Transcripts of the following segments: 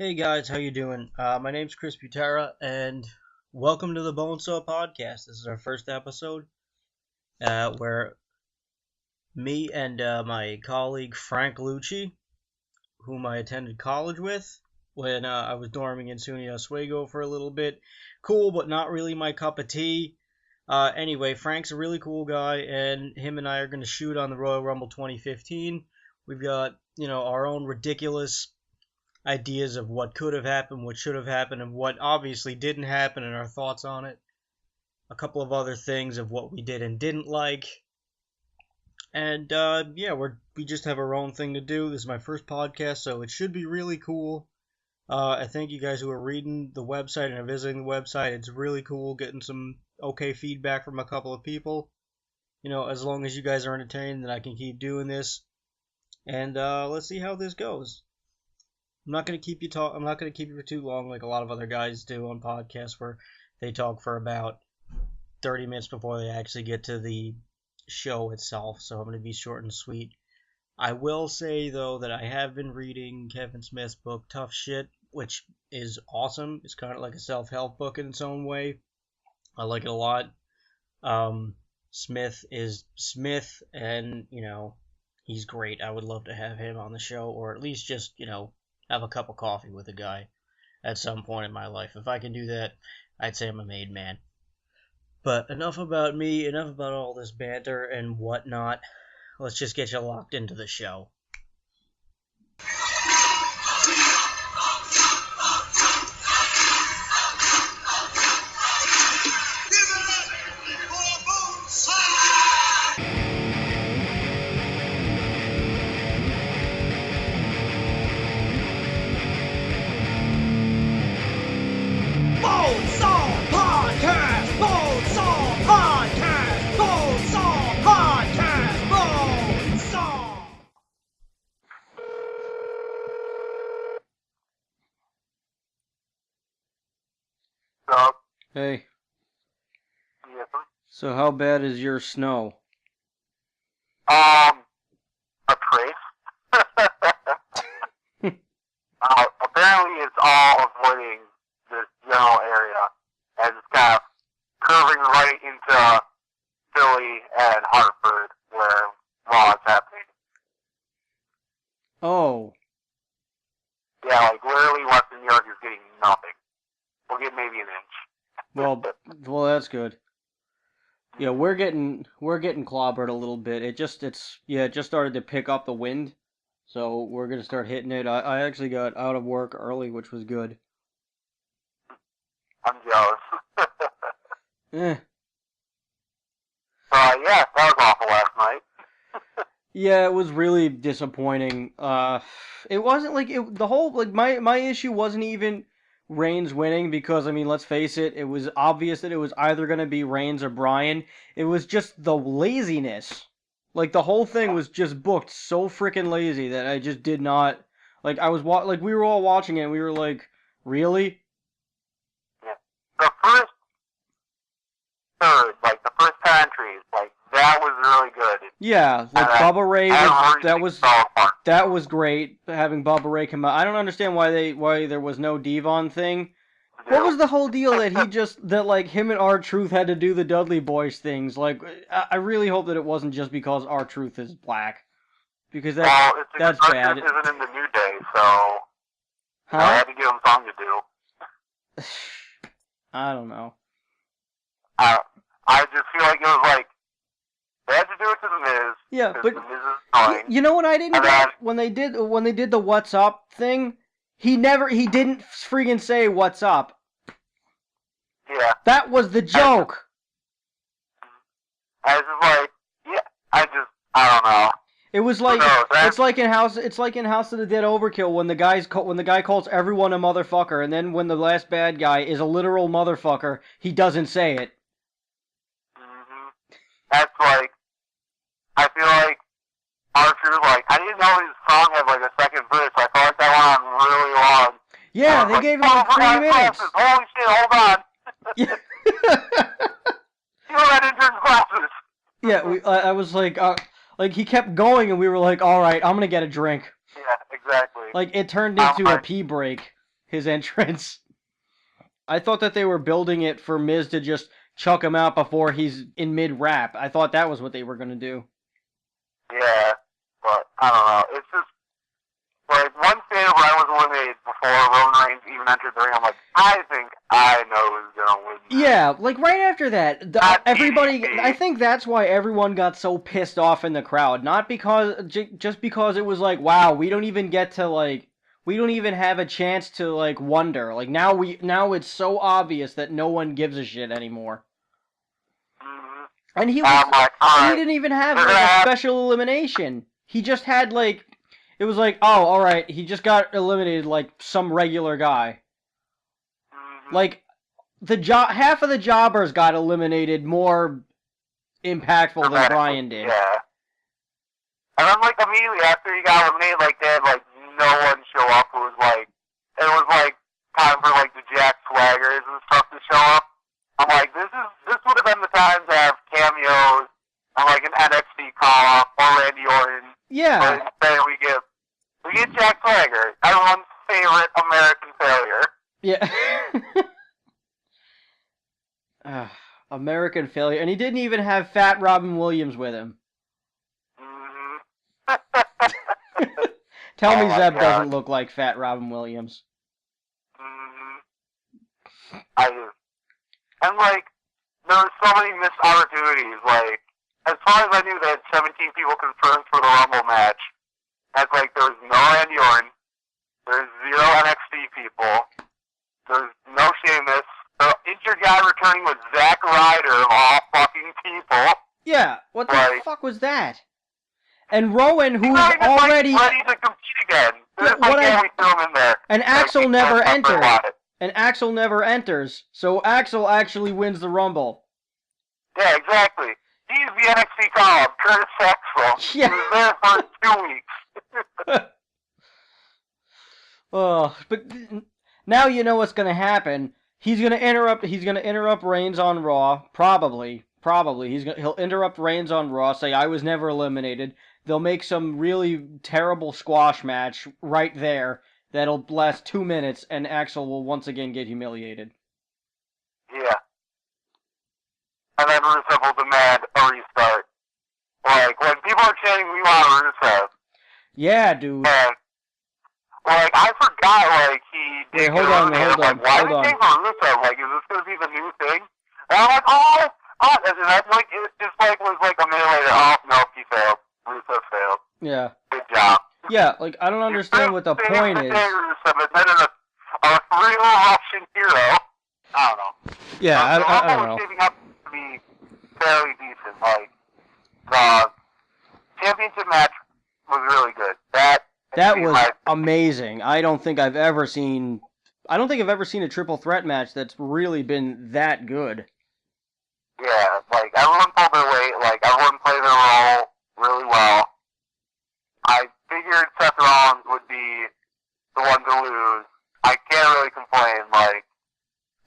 Hey guys, how you doing? My name's Chris Butera, and welcome to the Bonesaw Podcast. This is our first episode, where me and my colleague Frank Lucci, whom I attended college with when I was dorming in SUNY Oswego for a little bit. Cool, but not really my cup of tea. Anyway, Frank's a really cool guy, and him and I are going to shoot on the Royal Rumble 2015. We've got, our own ridiculous ideas of what could have happened, what should have happened, and what obviously didn't happen, and our thoughts on it. A couple of other things of what we did and didn't like. And, we just have our own thing to do. This is my first podcast, so it should be really cool. I thank you guys who are reading the website and are visiting the website. It's really cool getting some okay feedback from a couple of people. As long as you guys are entertained, then I can keep doing this. And let's see how this goes. I'm not going to keep you for too long like a lot of other guys do on podcasts where they talk for about 30 minutes before they actually get to the show itself. So I'm going to be short and sweet. I will say, though, that I have been reading Kevin Smith's book, Tough Shit, which is awesome. It's kind of like a self-help book in its own way. I like it a lot. Smith is Smith, and, he's great. I would love to have him on the show, or at least just, have a cup of coffee with a guy at some point in my life. If I can do that, I'd say I'm a made man. But enough about me, enough about all this banter and whatnot. Let's just get you locked into the show. Bonesaw Podcast! Bonesaw Podcast! Bonesaw Podcast! Bonesaw! Hello? Hey, Yes, so how bad is your snow? a trace. Apparently it's all avoiding this general area, and it's kind of curving right into Philly and Hartford, where law is happening. Oh, Yeah, like literally Western New York is getting nothing. We'll get maybe an inch. well, that's good. Yeah, we're getting clobbered a little bit. It just started to pick up the wind, so we're gonna start hitting it. I actually got out of work early, which was good. I'm jealous. Eh. Yeah, that was awful last night. Yeah, it was really disappointing. It wasn't like the whole my issue wasn't even Reigns winning because let's face it, it was obvious that it was either gonna be Reigns or Bryan. It was just the laziness. Like the whole thing was just booked so freaking lazy that I just did not like. We were all watching it, and we were like, really? Yeah. The first third, like the first 10 entries, like that was really good. Yeah, like Bubba Ray, that was great. Having Bubba Ray come out, I don't understand why there was no Devon thing. What was the whole deal that him and R-Truth had to do the Dudley Boys things? Like, I really hope that it wasn't just because R-Truth is black, because that's bad. Isn't in the New Day, so I had to give him something to do. I don't know. I just feel like it was like they had to do it to the Miz. Yeah, but the Miz is annoying. You know what I didn't get when they did the "What's Up" thing? He didn't freaking say "What's up." Yeah. That was the joke. I was just like, yeah, I don't know. It was like it's like in House of the Dead Overkill when the guy calls everyone a motherfucker, and then when the last bad guy is a literal motherfucker, he doesn't say it. Mm-hmm. That's like, I feel like R-Truth, like, I didn't know his song had like a second verse. I felt like that went on really long. Yeah, they gave him like 3 minutes. Holy shit, hold on. Yeah. You know that intern's glasses. Yeah, I was like he kept going, and we were like, all right, I'm gonna get a drink. Yeah, exactly. Like, it turned into a pee break. his entrance. I thought that they were building it for Miz to just chuck him out before he's in mid-rap. I thought that was what they were going to do. Yeah, but I don't know. It's just, like, one state where I was eliminated before Roman Reigns even entered the ring, I'm like, I think I know who's going to win. Yeah, like right after that, everybody, I think that's why everyone got so pissed off in the crowd. Not because, just because it was like, wow, we don't even get to, like, we don't even have a chance to, like, wonder. Like, now it's so obvious that no one gives a shit anymore. Mm-hmm. And he didn't even have, like, a special elimination. He just had, like, it was like, oh, alright, he just got eliminated like some regular guy. Mm-hmm. Like, half of the jobbers got eliminated more impactful than Bryan did. Yeah. And then, like, immediately after he got eliminated like that, like, no one show up. It was like time for, like, the Jack Swaggers and stuff to show up. I'm like, this would have been the time to have cameos on, like, an NXT call-up or Randy Orton. Yeah. But instead we get Jack Swagger, everyone's favorite American failure. Yeah. American failure. And he didn't even have Fat Robin Williams with him. Mm-hmm. Tell me Zeb doesn't look like Fat Robin Williams. Mm-hmm. I do. And, like, there were so many missed opportunities. Like, as far as I knew, they had 17 people confirmed for the Rumble match. That's like, there was no Randy Orton. There's 0 NXT people. There's no Sheamus. The injured guy returning was Zack Ryder of all fucking people. Yeah, what the fuck was that? And Rowan, who's already ready to compete again. We threw him in there. And Axel never entered. And Axel never enters, so Axel actually wins the Rumble. Yeah, exactly. He's the NXT call-up, Curtis Axel. Yeah. He was there for 2 weeks. Oh, but now you know what's gonna happen. He's gonna interrupt Reigns on Raw. Probably. He'll interrupt Reigns on Raw. Say I was never eliminated. They'll make some really terrible squash match right there that'll last 2 minutes, and Axel will once again get humiliated. Yeah. And then Rusev will demand a restart. Like, when people are chanting, we want Rusev. Yeah, dude. And, like, I forgot, like, he did. Hold on. Why did he change for Rusev? Like, is this going to be the new thing? And I'm like, oh, and that's like, it just, like, was like a minute later, oh, nope, he failed. Rusev failed. Yeah. Good job. Yeah, like, I don't understand what the point is. Rusev is then a real option hero. I don't know. Yeah, I don't know. It's shaping up to be fairly decent. Like, the championship match was really good. That was amazing. I don't think I've ever seen a triple threat match that's really been that good. Yeah, like, everyone pulled their weight. Like, everyone played their role really well. I figured Seth Rollins would be the one to lose. I can't really complain. Like,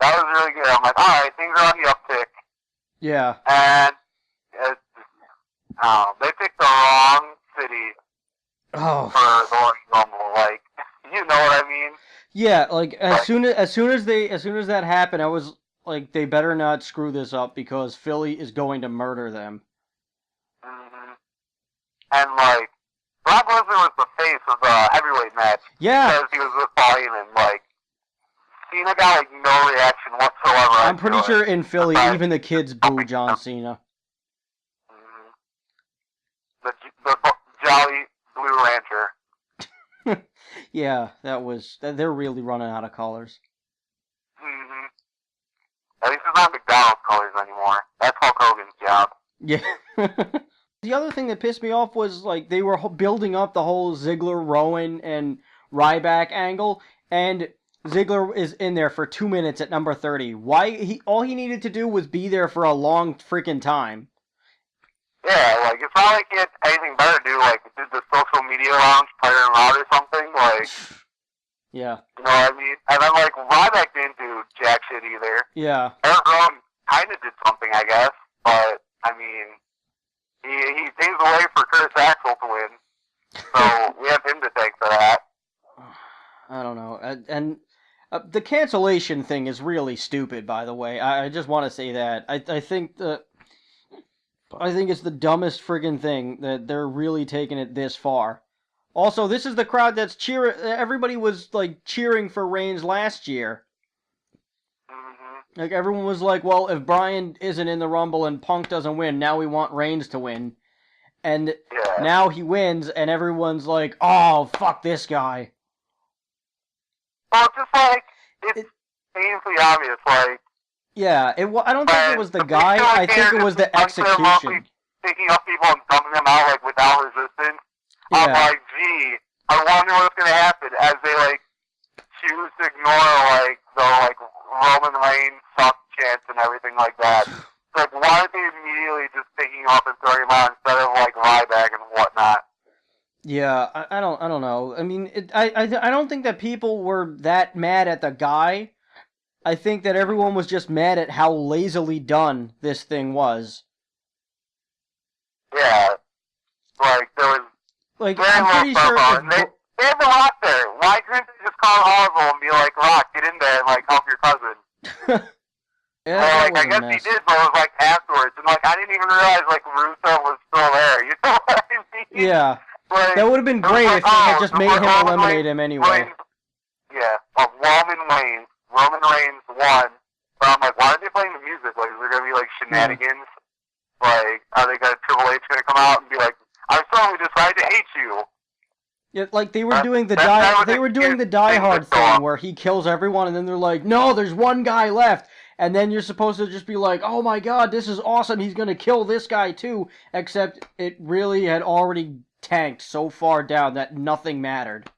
that was really good. I'm like, alright, things are on the uptick. Yeah. And they picked the wrong city for the Royal Rumble. Like, you know what I mean? Yeah, like as soon as that happened, I was like, they better not screw this up because Philly is going to murder them. Mm-hmm. And like, Brock Lesnar was the face of the heavyweight match. Yeah. Because he was with Paul Heyman. Like, Cena got like no reaction whatsoever. I'm pretty sure in Philly, even the kids boo John Cena. Mm-hmm. The Jolly Blue Rancher. Yeah, they're really running out of colors. Mm-hmm. At least it's not McDonald's colors anymore. That's Hulk Hogan's job. Yeah. The other thing that pissed me off was, like, they were building up the whole Ziggler, Rowan, and Ryback angle, and Ziggler is in there for 2 minutes at number 30. All he needed to do was be there for a long freaking time. Yeah, like, it's not like he had anything better to do, like, did the social media lounge, play him out or something, like... Yeah. You know what I mean? And then, like, Ryback didn't do jack shit either. Yeah. Eric Rowan kind of did something, I guess, but, I mean... He paves the way for Curtis Axel to win, so we have him to thank for that. I don't know, and The cancellation thing is really stupid, by the way. I just want to say that. I think it's the dumbest friggin' thing that they're really taking it this far. Also, this is the crowd that's cheering. Everybody was like cheering for Reigns last year. Mm-hmm. Like everyone was like, "Well, if Bryan isn't in the Rumble and Punk doesn't win, now we want Reigns to win." And now he wins, and everyone's like, "Oh, fuck this guy." Well, just like it's painfully obvious, like. Yeah, I don't think it was the guy. I think it was the execution. Picking up people and dumping them out like without resistance. Yeah. I'm like, gee, I wonder what's gonna happen as they like choose to ignore like the like Roman Reigns suck chants and everything like that. Like, why aren't they immediately just picking up and throwing him out instead of like Ryback and whatnot? Yeah, I don't know. I mean, I don't think that people were that mad at the guy. I think that everyone was just mad at how lazily done this thing was. Yeah, like there was. Like I'm pretty sure. They have the Rock there. Why couldn't they just call Harville and be like, Rock, get in there and like help your cousin? Yeah, well, like I guess he did, but it was like afterwards, and like I didn't even realize like Russo was still there. You know what I mean? Yeah. Like, that would have been great if they had just made him eliminate him anyway. Yeah, but Roman Reigns won. But I'm like, why are they playing the music? Like, is there gonna be like shenanigans? Like, are they gonna Triple H gonna come out and be like, "I'm sorry, we decided to hate you"? Yeah, like they were doing the Die Hard thing where he kills everyone, and then they're like, "No, there's one guy left." And then you're supposed to just be like, "Oh my god, this is awesome, he's gonna kill this guy too." Except it really had already tanked so far down that nothing mattered.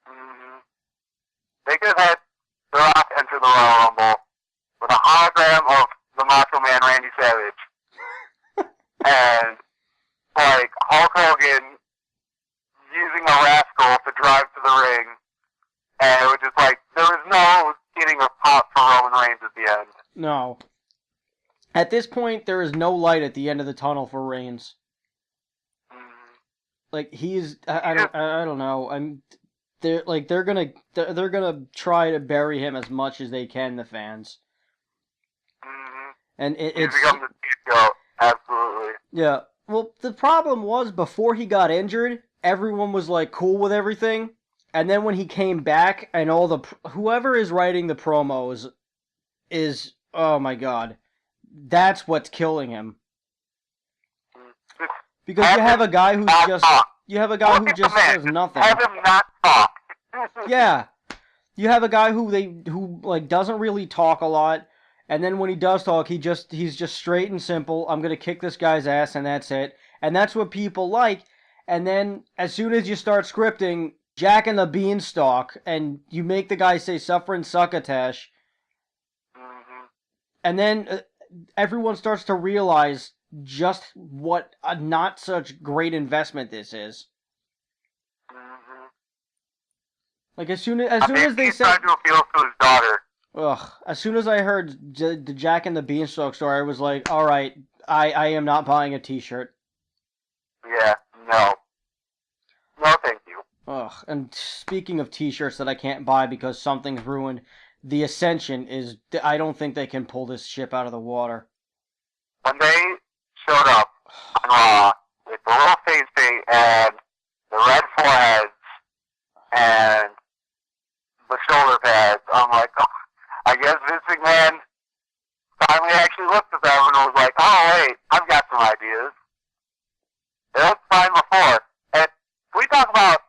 Mm-hmm. They could have had The Rock enter the Royal Rumble with a hologram of the Macho Man Randy Savage. And, like, Hulk Hogan using a rascal to drive to the ring. And it was just like, there was no getting a pop for Roman Reigns at the end. No. At this point, there is no light at the end of the tunnel for Reigns. Like he's, I don't know. They're gonna try to bury him as much as they can. The fans. And it's become the scapegoat. Absolutely. Yeah. Well, the problem was before he got injured, everyone was like cool with everything, and then when he came back, and whoever is writing the promos is, oh my god, that's what's killing him. Because you have a guy who just does nothing. Have him not talk. Yeah, you have a guy who like doesn't really talk a lot, and then when he does talk, he's just straight and simple. I'm gonna kick this guy's ass, and that's it. And that's what people like. And then as soon as you start scripting Jack and the Beanstalk, and you make the guy say "Suffering Succotash," and then everyone starts to realize just what a not such great investment this is. Like as soon as they said, trying to appeal to his daughter. As soon as I heard the Jack and the Beanstalk story, I was like, all right, I am not buying a T-shirt. Yeah, no, thank you. And speaking of T-shirts that I can't buy because something's ruined, the Ascension is. I don't think they can pull this ship out of the water. When they showed up on Raw with the little face paint and the red foreheads and the shoulder pads, I'm like, oh, I guess Vince McMahon finally actually looked at them and was like, oh wait, I've got some ideas. They looked fine before. And can we talk about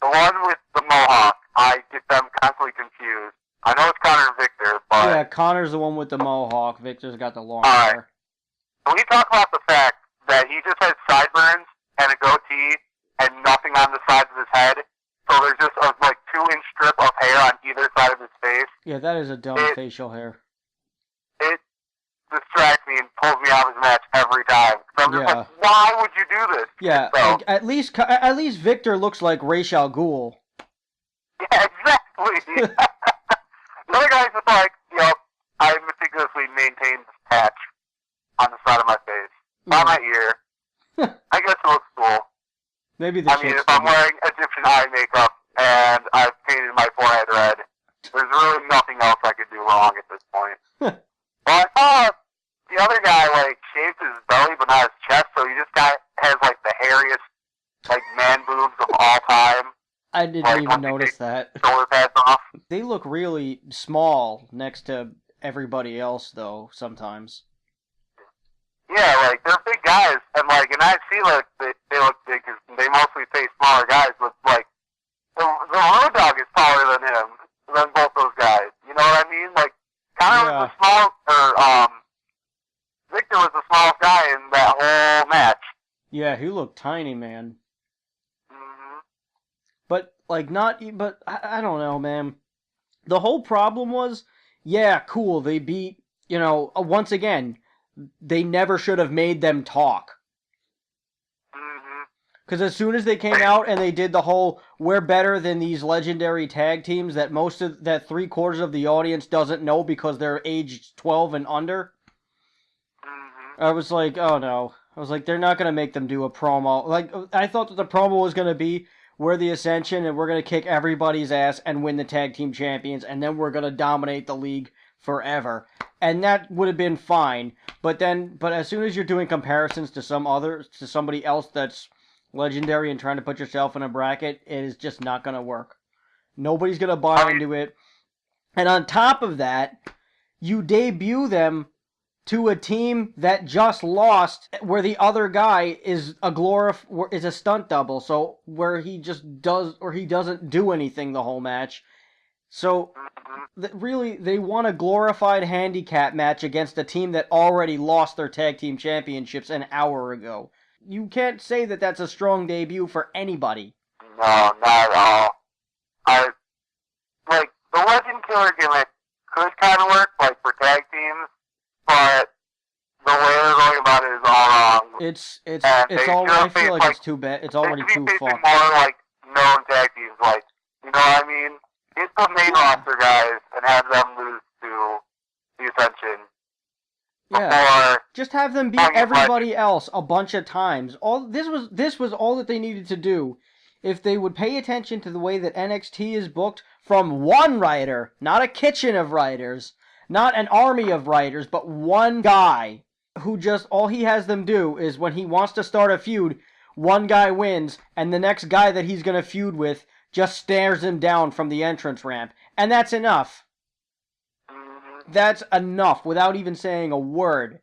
the one with the mohawk? I get them constantly confused. I know it's Connor and Victor, but... Yeah, Connor's the one with the mohawk. Victor's got the long hair. Can we talk about the fact that he just has sideburns and a goatee and nothing on the sides of his head? So there's just a, 2-inch strip of hair on either side of his face. Yeah, that is a dumb facial hair. It distracts me and pulls me out of his match every time. So I'm just like, why would you do this? Yeah, like, at least Victor looks like Ra's al Ghul. Yeah, exactly. The other guy's just like, I meticulously maintained this patch on the side of my face, by my ear. I guess it looks cool. Maybe the if I'm wearing Egyptian eye makeup and I've painted my forehead red. There's really nothing else I could do wrong at this point. Well, I saw the other guy, like, shaved his belly but not his chest, so he just has, like, the hairiest, like, man boobs of all time. I didn't even notice that. Shoulder pads off. They look really small next to everybody else, though, sometimes. Yeah, like, they're big guys, and, like, and I see, like, they look big because they mostly say smaller guys, but, like, the Road Dogg is taller than him, than both those guys. You know what I mean? Like, Connor was the smallest, or, Victor was the smallest guy in that whole match. Yeah, he looked tiny, man. Mm-hmm. But, like, but I don't know, man. The whole problem was, yeah, cool, they beat, once again, they never should have made them talk. Because as soon as they came out and they did the whole, we're better than these legendary tag teams that that 3/4 of the audience doesn't know because they're aged 12 and under, I was like, oh no. I was like, they're not going to make them do a promo. Like, I thought that the promo was going to be, we're the Ascension and we're going to kick everybody's ass and win the tag team champions, and then we're going to dominate the league forever. And that would have been fine. But as soon as you're doing comparisons to somebody else that's legendary and trying to put yourself in a bracket, it is just not going to work. Nobody's going to buy into it. And on top of that, you debut them to a team that just lost, where the other guy is a stunt double, so where he just doesn't do anything the whole match. So, really, they want a glorified handicap match against a team that already lost their tag team championships an hour ago. You can't say that that's a strong debut for anybody. No, not at all. The Legend Killer gimmick could kind of work, like, for tag teams, but the way they're going about it is all wrong. I feel like it's too bad. It's already too fucked. More, like, known tag teams, like, you know what I mean? Get the main roster guys and have them lose to the Ascension. Yeah, just have them beat everybody else a bunch of times. This was all that they needed to do. If they would pay attention to the way that NXT is booked from one writer, not a kitchen of writers, not an army of writers, but one guy who just, all he has them do is when he wants to start a feud, one guy wins, and the next guy that he's going to feud with just stares him down from the entrance ramp. And that's enough. That's enough without even saying a word.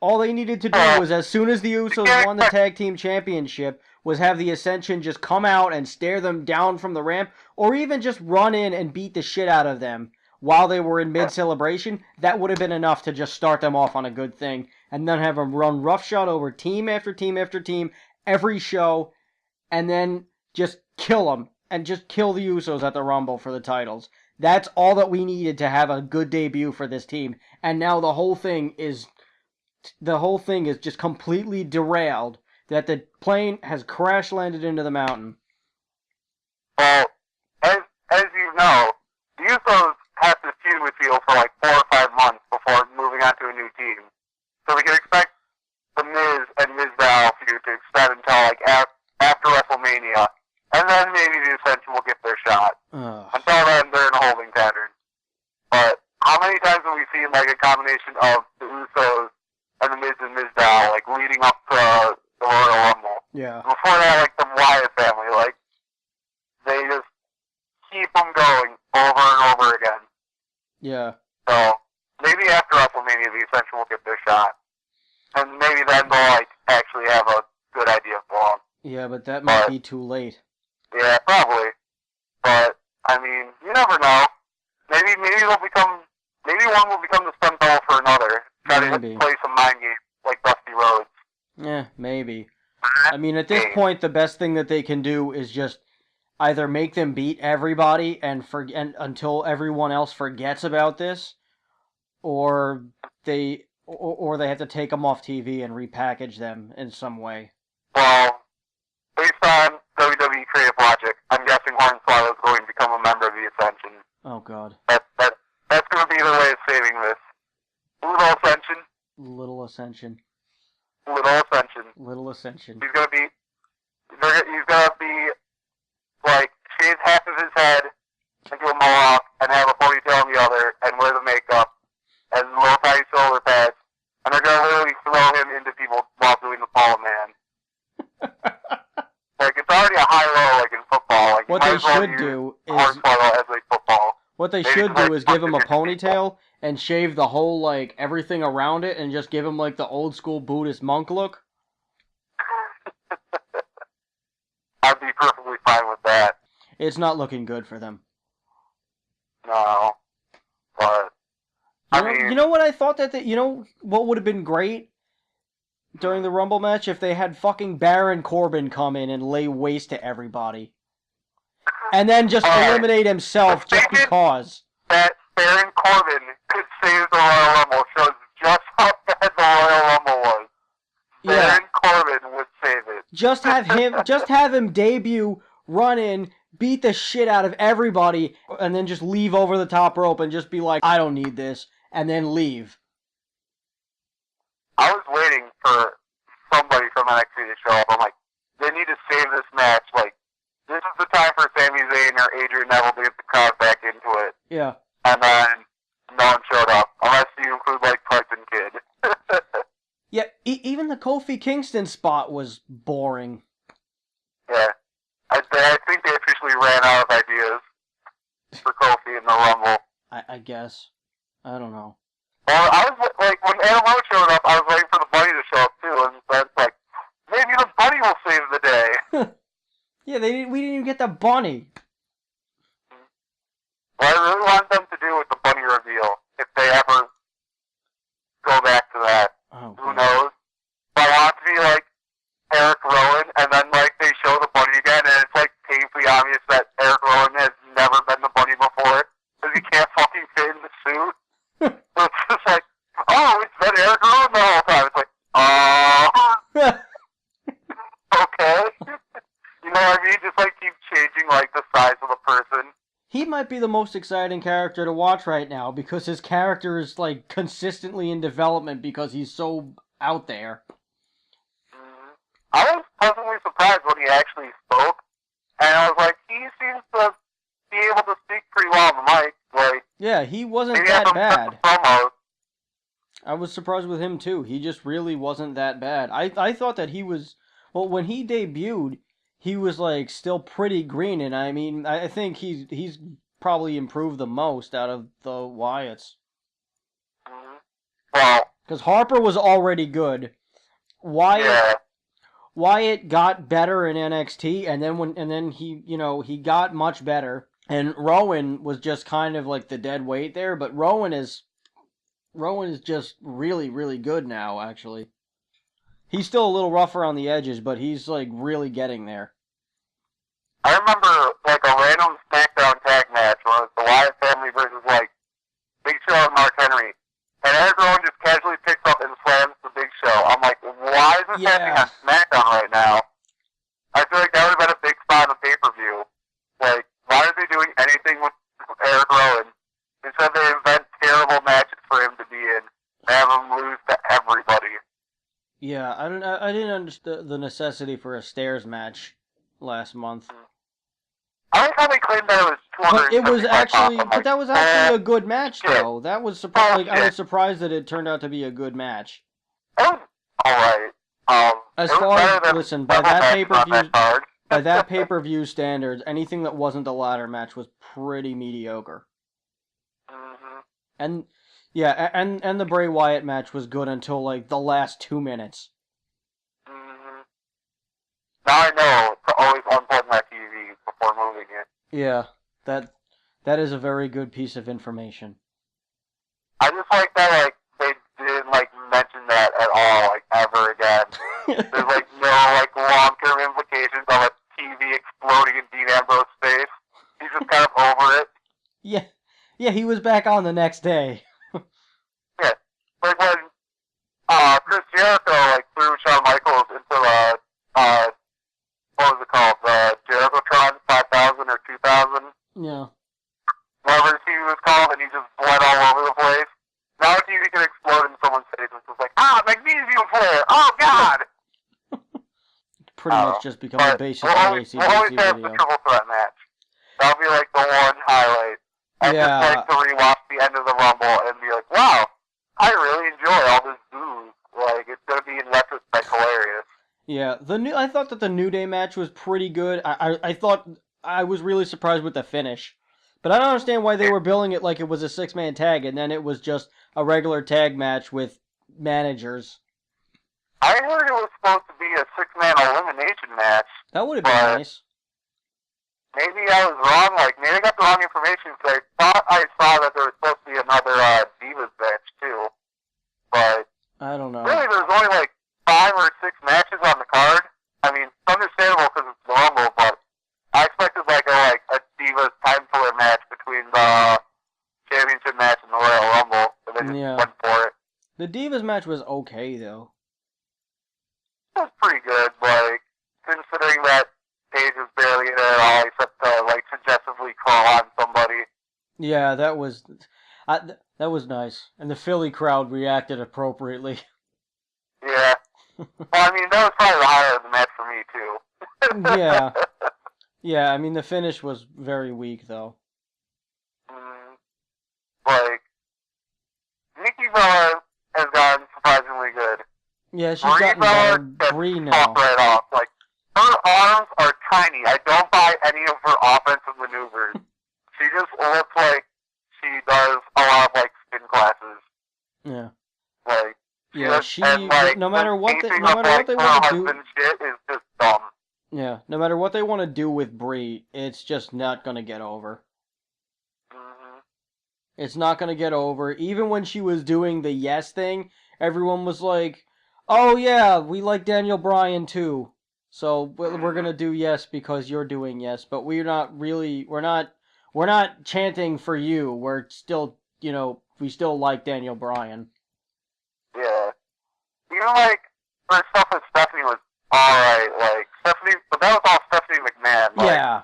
All they needed to do was, as soon as the Usos won the tag team championship, was have the Ascension just come out and stare them down from the ramp, or even just run in and beat the shit out of them while they were in mid-celebration. That would have been enough to just start them off on a good thing, and then have them run roughshod over team after team after team, every show, and then just kill them, and just kill the Usos at the Rumble for the titles. That's all that we needed to have a good debut for this team, and now the whole thing is just completely derailed, that the plane has crash-landed into the mountain. Well, as you know, the Usos have to feud with you for like 4 or 5 months before moving on to a new team. So we can expect the Miz and Mizdow feud to extend until like after WrestleMania, and then maybe the Ascension will get their shot. Until then, they're in a holding pattern. But how many times have we seen like a combination of the Usos and the Miz and Mizdow, like leading up to the Royal Rumble? Yeah. Before that, like the Wyatt family, like they just keep them going over and over again. Yeah. So maybe after WrestleMania, the Ascension will get their shot, and maybe then they'll like actually have a good idea of belong. Yeah, but that might be too late. Yeah, probably. But I mean, you never know. Maybe one will become the stunt double for another. Try to play some mind games like Dusty Rhodes. Yeah, maybe. I mean, at this point, the best thing that they can do is just either make them beat everybody and until everyone else forgets about this, or they have to take them off TV and repackage them in some way. Well, based on WWE creative logic, I'm guessing Hornswoggle is going to become a member of the Ascension. Oh God. That's going to be the way of saving this. Little Ascension. Little Ascension. Little Ascension. Little Ascension. He's going to be like, shave half of his head, What they should do is Hornswoggle as a football. what they should do is give him a ponytail and shave the whole like everything around it and just give him like the old school Buddhist monk look. I'd be perfectly fine with that. It's not looking good for them. No, but you know what I thought you know what would have been great during the Rumble match if they had fucking Baron Corbin come in and lay waste to everybody, and then just eliminate himself just because. That Baron Corbin could save the Royal Rumble shows just how bad the Royal Rumble was. Baron Corbin would save it. Just have him debut, run in, beat the shit out of everybody, and then just leave over the top rope and just be like, I don't need this, and then leave. I was waiting for somebody from NXT to show up. I'm like, they need to save this match. Like, this is the time for Sami Zayn or Adrian Neville to get the crowd back into it. Yeah. And then no one showed up, unless you include, like, Tyson Kidd. Yeah, even the Kofi Kingston spot was boring. Yeah. I think they officially ran out of ideas for Kofi in the Rumble. I guess. I don't know. Well, I was like, when Adam Rose showed up, I was waiting for the bunny to show up too, and that's like, maybe the bunny will save the day. Yeah, we didn't even get the bunny. What I really want them to do with the bunny reveal, if they ever go back to that, who knows? But I want it to be like Eric Rowan, and then like they show the bunny again, and it's like painfully obvious that Eric Rowan has never been the bunny before, because he can't fucking fit in the suit. So it's just like, oh, it's been Eric Rowan the whole time. It's like, okay. You know what I mean? Just like keep changing like the size of the person. He might be the most exciting character to watch right now because his character is like consistently in development because he's so out there. I was pleasantly surprised when he actually spoke, and I was like, he seems to be able to speak pretty well on the mic. Like, yeah, he wasn't that bad. I was surprised with him too. He just really wasn't that bad. I thought that he was, well, when he debuted, he was like still pretty green, and I mean, I think he's probably improved the most out of the Wyatts. Well, because Harper was already good. Wyatt got better in NXT, and then he got much better. And Rowan was just kind of like the dead weight there, but Rowan is just really, really good now, actually. He's still a little rougher on the edges, but he's like really getting there. I remember like a random SmackDown tag match where it was the Wyatt family versus like Big Show and Mark Henry. And Eric Rowan just casually picks up and slams the Big Show. I'm like, why is this happening on SmackDown right now? I feel like that would have been a big spot on the pay-per-view. Like, why are they doing anything with Eric Rowan? Instead they invent terrible matches for him to be in and have him lose to everybody. Yeah, I didn't understand the necessity for a stairs match last month. I like how they claimed that it was 200. But that was actually a good match, though. That was I was surprised that it turned out to be a good match. It was alright. By that pay-per-view standards, anything that wasn't the ladder match was pretty mediocre. Mm-hmm. And yeah, and the Bray Wyatt match was good until like the last 2 minutes. Mm-hmm. Now I know to always unplug my TV before moving it. Yeah, that is a very good piece of information. I just like that like they didn't like mention that at all, like ever again. There's like no like long-term implications of a TV exploding in Dean Ambrose's face. He's just kind of over it. Yeah, he was back on the next day. Yeah, like when Chris Jericho like threw Shawn Michaels into the what was it called, the Jericho-tron 5000 or 2000. Yeah. Whatever the TV was called, and he just bled all over the place. Now a TV can explode in someone's face, and it's like, magnesium flare! Oh God! Pretty much just become a basic ACDC we'll always have the triple threat match. That'll be like the one highlight. And just like to rewatch the end of the Rumble and be like, wow, I really enjoy all this booze. Like, it's gonna be in retrospect hilarious. Yeah, I thought that the New Day match was pretty good. I thought I was really surprised with the finish. But I don't understand why they were billing it like it was a 6-man tag, and then it was just a regular tag match with managers. I heard it was supposed to be a 6-man elimination match. That would have been nice. Maybe I was wrong. Like, maybe I got the wrong information because I thought I saw that there was supposed to be another Divas match too. But I don't know. Really, there's only like 5 or 6 matches on the card. I mean, it's understandable because it's the Rumble, but I expected like a Divas time filler match between the championship match and the Royal Rumble, and they just went for it. The Divas match was okay though. It was pretty good, like considering that Paige was barely in it at all, except to like suggestively crawl on somebody. Yeah, that was nice, and the Philly crowd reacted appropriately. Yeah. Well, I mean, that was probably the highlight of the match for me, too. Yeah. Yeah, I mean, the finish was very weak, though. Like, Nikki Bella has gotten surprisingly good. Yeah, she's gotten better. Brie now. Right off. Like, her arms are tiny. I don't buy any of her offensive maneuvers. She just looks like she does a lot of, like, spin classes. Yeah. Like, yeah, no matter what they want to do, shit is just dumb. Yeah, no matter what they want to do with Brie, it's just not gonna get over. Mm-hmm. It's not gonna get over. Even when she was doing the yes thing, everyone was like, "Oh yeah, we like Daniel Bryan too, so we're gonna do yes because you're doing yes." But we're not chanting for you. We're still, we still like Daniel Bryan. Yeah. Even, like, her stuff with Stephanie was alright, like, Stephanie, but that was all Stephanie McMahon. Like, yeah.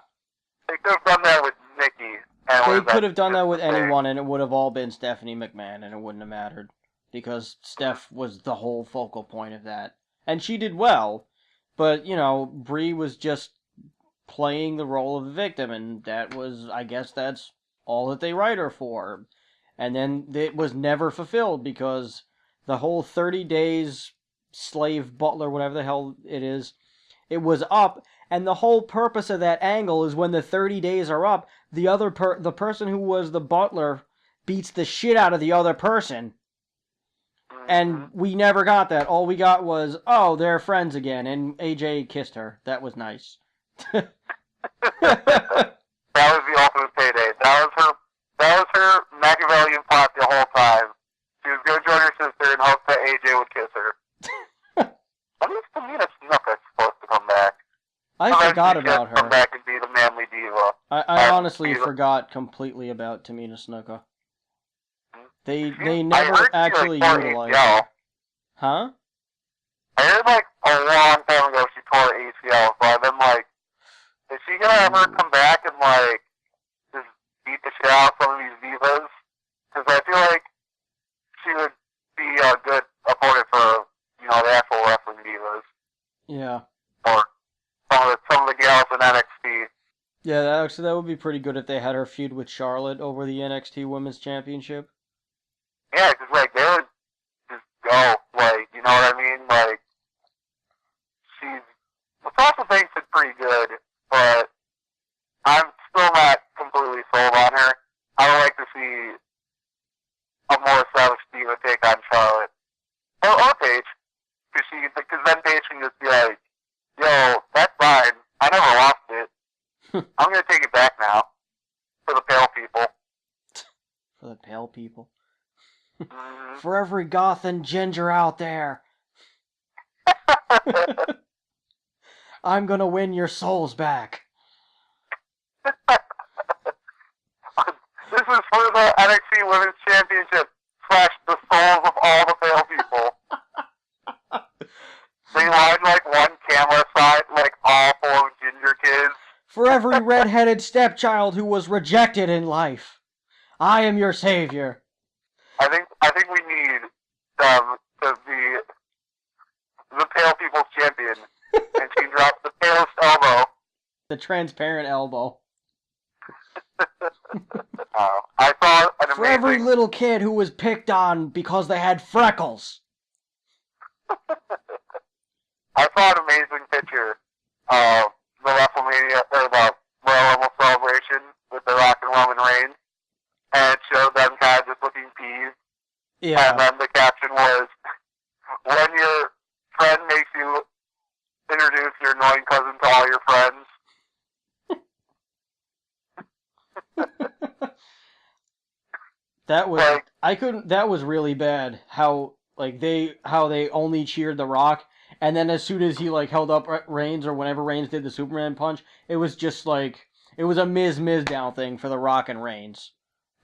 They could have done that with Nikki. They could have done that with anyone, and it would have all been Stephanie McMahon, and it wouldn't have mattered. Because Steph was the whole focal point of that. And she did well, but, Brie was just playing the role of a victim, and that was, I guess that's all that they write her for. And then it was never fulfilled, because the whole 30 days slave butler, whatever the hell it is, it was up, and the whole purpose of that angle is when the 30 days are up, the person who was the butler beats the shit out of the other person. And we never got that. All we got was, oh, they're friends again, and AJ kissed her. That was nice. That was the ultimate payday. That was her Machiavellian plot the whole time. She was going to join her sister in hopes that AJ would kiss her. When is Tamina Snuka supposed to come back? I forgot about her. Come back and be the manly diva. I honestly forgot completely about Tamina Snuka. They never actually utilized her. Huh? I heard like a long time ago she tore ACL, so I've been like, is she gonna ever come back and like just beat the shit out of some of these divas? Because I feel like she would be a good opponent for the actual wrestling divas. Yeah. Or some of the gals in NXT. Yeah, actually that would be pretty good if they had her feud with Charlotte over the NXT Women's Championship. Yeah, because like they would just go, like, you know what I mean? Like, Sasha Banks is pretty good, but I'm still not completely sold on her. I would like to see a more established diva take on Charlotte. Or Paige. Because then Paige can just be like, yo, that's fine. I never lost it. I'm going to take it back now. For the pale people. For the pale people? For every goth and ginger out there. I'm going to win your souls back. This is for the NXT Women's Championship / the souls of all the pale people. They line like one camera side, like all 4 ginger kids. For every red-headed stepchild who was rejected in life, I am your savior. I think we need them to be the pale people's champion, and she drops the palest elbow. The transparent elbow. I saw an amazing... For every little kid who was picked on because they had freckles. I saw an amazing picture of the WrestleMania, or the Royal Yeah. And then the caption was, when your friend makes you introduce your annoying cousin to all your friends. That was that was really bad. How they only cheered The Rock, and then as soon as he held up Reigns, or whenever Reigns did the Superman punch, it was just it was a Miz down thing for The Rock and Reigns.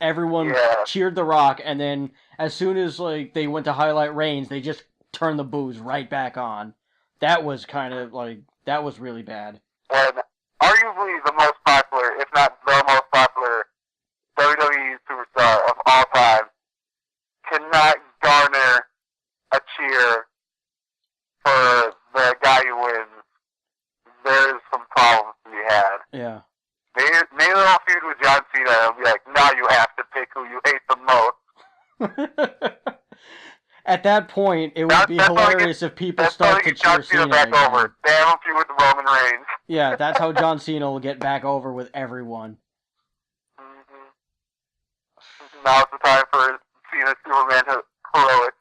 Everyone cheered The Rock, and then as soon as they went to highlight Reigns, they just turned the boos right back on. That was kind of that was really bad. And arguably the most popular, if not the most popular, WWE superstar of all time cannot garner a cheer for the guy who wins. There's some problems to be had. Yeah. Maybe a little feud with John Cena and be like, now you have to pick who you hate the most. At that point, it would be hilarious if people start to cheer Cena back again. over. They have a feud with Roman Reigns. Yeah, that's how John Cena will get back over with everyone. Now it's the time for Cena Superman heroics.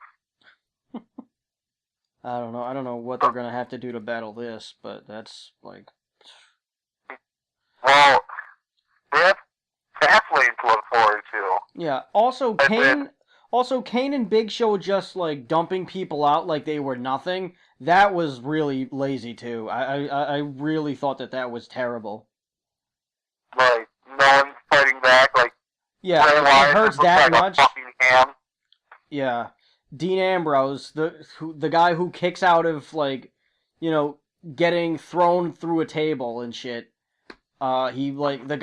I don't know what they're gonna have to do to battle this, but that's Well, they have Fastlane to look forward to. Yeah. Also, Kane and Big Show just dumping people out like they were nothing. That was really lazy too. I really thought that was terrible. No one's fighting back. Yeah, it hurts that much. Yeah, Dean Ambrose, the guy who kicks out of getting thrown through a table and shit. He the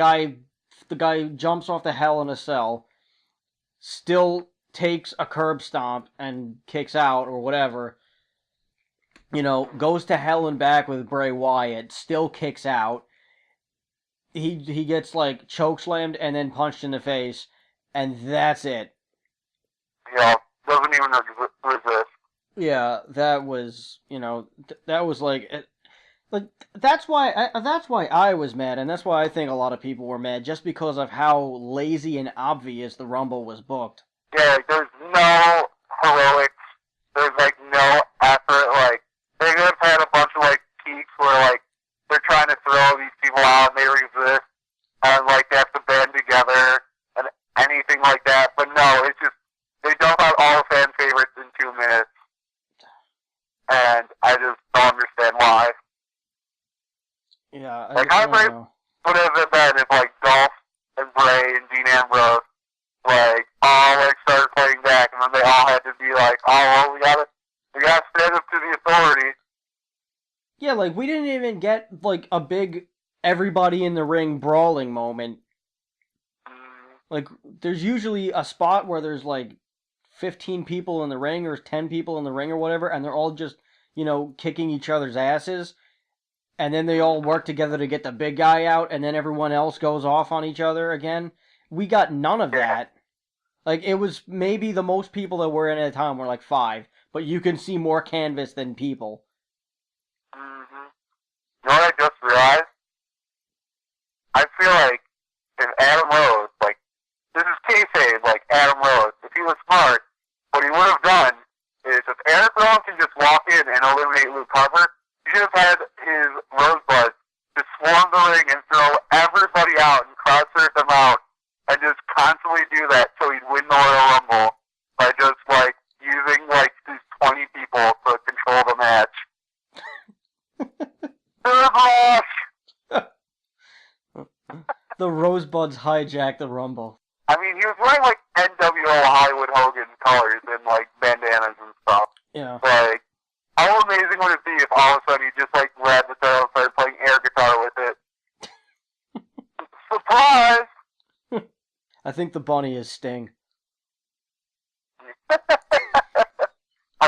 guy jumps off the Hell in a Cell, still takes a curb stomp and kicks out or whatever. Goes to Hell and back with Bray Wyatt, still kicks out. He gets chokeslammed and then punched in the face, and that's it. Yeah, doesn't even resist. Yeah, that was that was that's why I was mad, and that's why I think a lot of people were mad, just because of how lazy and obvious the Rumble was booked. Yeah, there's no heroics. There's no effort. They could have had a bunch of peaks where they're trying to throw these people out and they resist, and they have to band together and anything like that. But no, it's just they dump out all the fan favorites in 2 minutes, and I just don't understand why. Yeah, how great would it have been if Dolph and Bray and Dean Ambrose all started playing back, and then they all had to be oh well, we gotta stand up to the authority. Yeah, we didn't even get a big everybody in the ring brawling moment. There's usually a spot where there's 15 people in the ring or 10 people in the ring or whatever, and they're all just kicking each other's asses, and then they all work together to get the big guy out, and then everyone else goes off on each other again. We got none of that. It was maybe the most people that were in at a time were 5, but you can see more canvas than people. You know what I just realized? I feel if Adam Rose, this is kayfabe, Adam Rose, if he was smart, what he would have done is if Eric Rowan can just walk in and eliminate Luke Harper, he should have had his Rosebuds just swarm the ring and throw everybody out and crowd surf them out, and just constantly do that so he'd win the Royal Rumble by just using these 20 people to control the match. The Rosebuds hijacked the Rumble. I mean, he was wearing NWO Hollywood Hogan colors and bandanas and stuff. Yeah. How amazing would it be if all of a sudden he just grabbed the guitar and started playing air guitar with it? Surprise! I think the bunny is Sting. I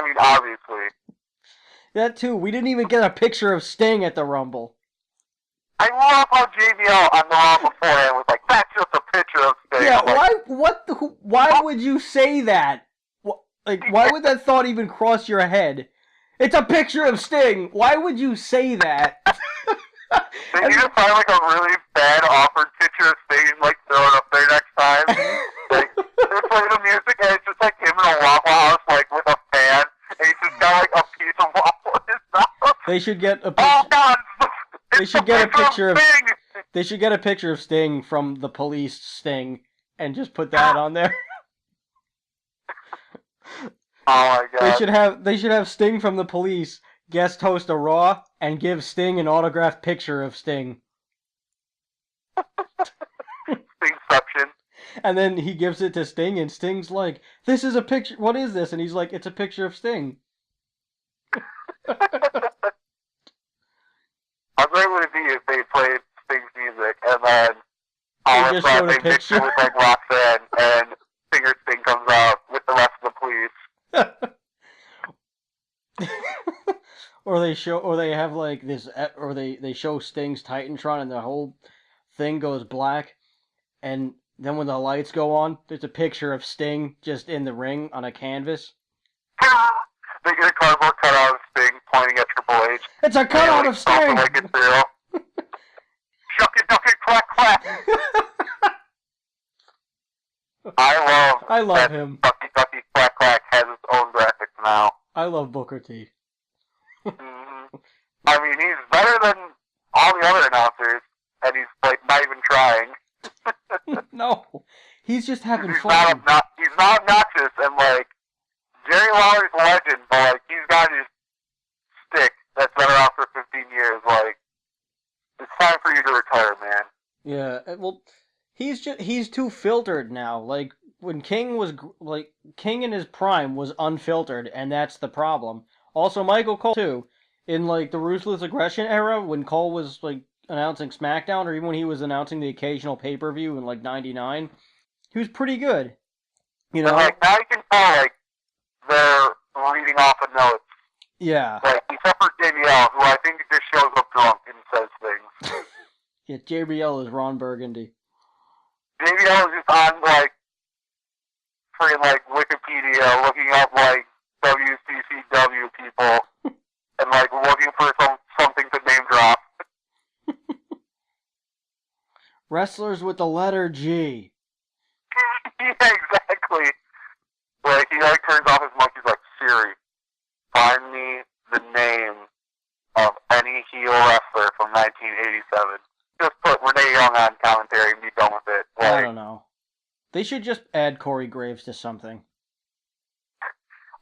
mean, obviously. That too. We didn't even get a picture of Sting at the Rumble. I love how JBL on the Raw beforehand was that's just a picture of Sting. Yeah, why would you say that? Why would that thought even cross your head? It's a picture of Sting. Why would you say that? They need to find a really bad offered picture of Sting and throw it up there next time. They play the music and it's just him in a Waffle They should get a Oh God! They should get a picture of. Sting! They should get a picture of Sting from the Police Sting and just put that on there. Oh my God! They should have Sting from the Police guest host a Raw and give Sting an autographed picture of Sting. Stingception. And then he gives it to Sting, and Sting's like, "This is a picture. What is this?" And he's like, "It's a picture of Sting." How great would it be if they played Sting's music and then all of a sudden they mix it with like Roxanne and Singer Sting comes out with the rest of the police? Or they have like this, or they show Sting's Titantron and the whole thing goes black, and then when the lights go on, there's a picture of Sting just in the ring on a canvas. They get a cardboard cutout of Sting pointing at Triple H. It's a cutout of Sting! Like it's real. Shuck it, duck it, quack, quack! I love him. Ducky, ducky, quack, quack has its own graphics now. I love Booker T. I mean, he's better than all the other announcers, and he's like not even trying. No, he's just having fun. He's not obnoxious, and like Jerry Lawler's a legend, but like he's got his stick that's been around for 15 years. Like it's time for you to retire, man. Yeah, well, he's too filtered now. Like when King in his prime was unfiltered, and that's the problem. Also, Michael Cole too. In like the Ruthless Aggression era, when Cole was like announcing SmackDown, or even when he was announcing the occasional pay-per-view in like '99, he was pretty good. You know, but, like now you can tell like they're reading off of notes. Yeah. Like except for JBL, who I think just shows up drunk and says things. Yeah, JBL is Ron Burgundy. JBL is just on like freaking like Wikipedia, looking up like WCCW people. And like looking for something to name drop. Wrestlers with the letter G. Yeah, exactly. Like he like turns off his mic. He's like, Siri, find me the name of any heel wrestler from 1987. Just put Renee Young on commentary and be done with it. Like, I don't know. They should just add Corey Graves to something.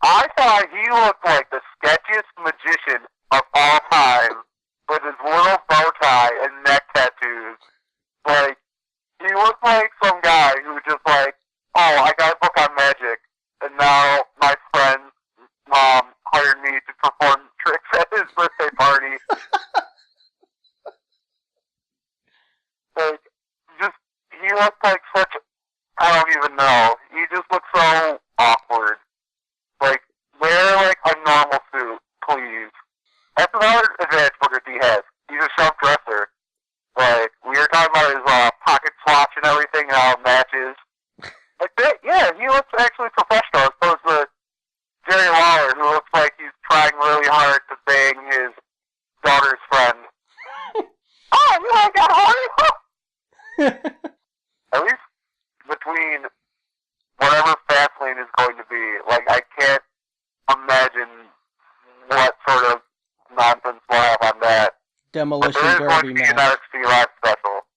I thought he looked like the sketchiest magician of all time with his little bow tie and neck tattoos. Like, he looked like some guy who just like, oh, I got a book on magic, and now my friend's mom hired me to perform tricks at his birthday party. Like, just, he looked like such, I don't even know, he just looked so awkward. Like, wear, like, a normal suit, please. That's another advantage Booker T has. He's a sharp dresser. Like, we were talking about his pocket swatch and everything and how it matches. Like, that, yeah, he looks actually professional as opposed to Jerry Lawler, who looks like he's trying really hard to bang his daughter's friend. Oh, you like that horny? At least between whatever Fastlane is going to be, like, I can't imagine what sort of nonsense we'll have on that. Demolition Derby match. Derby There is going to be an NXT Live special,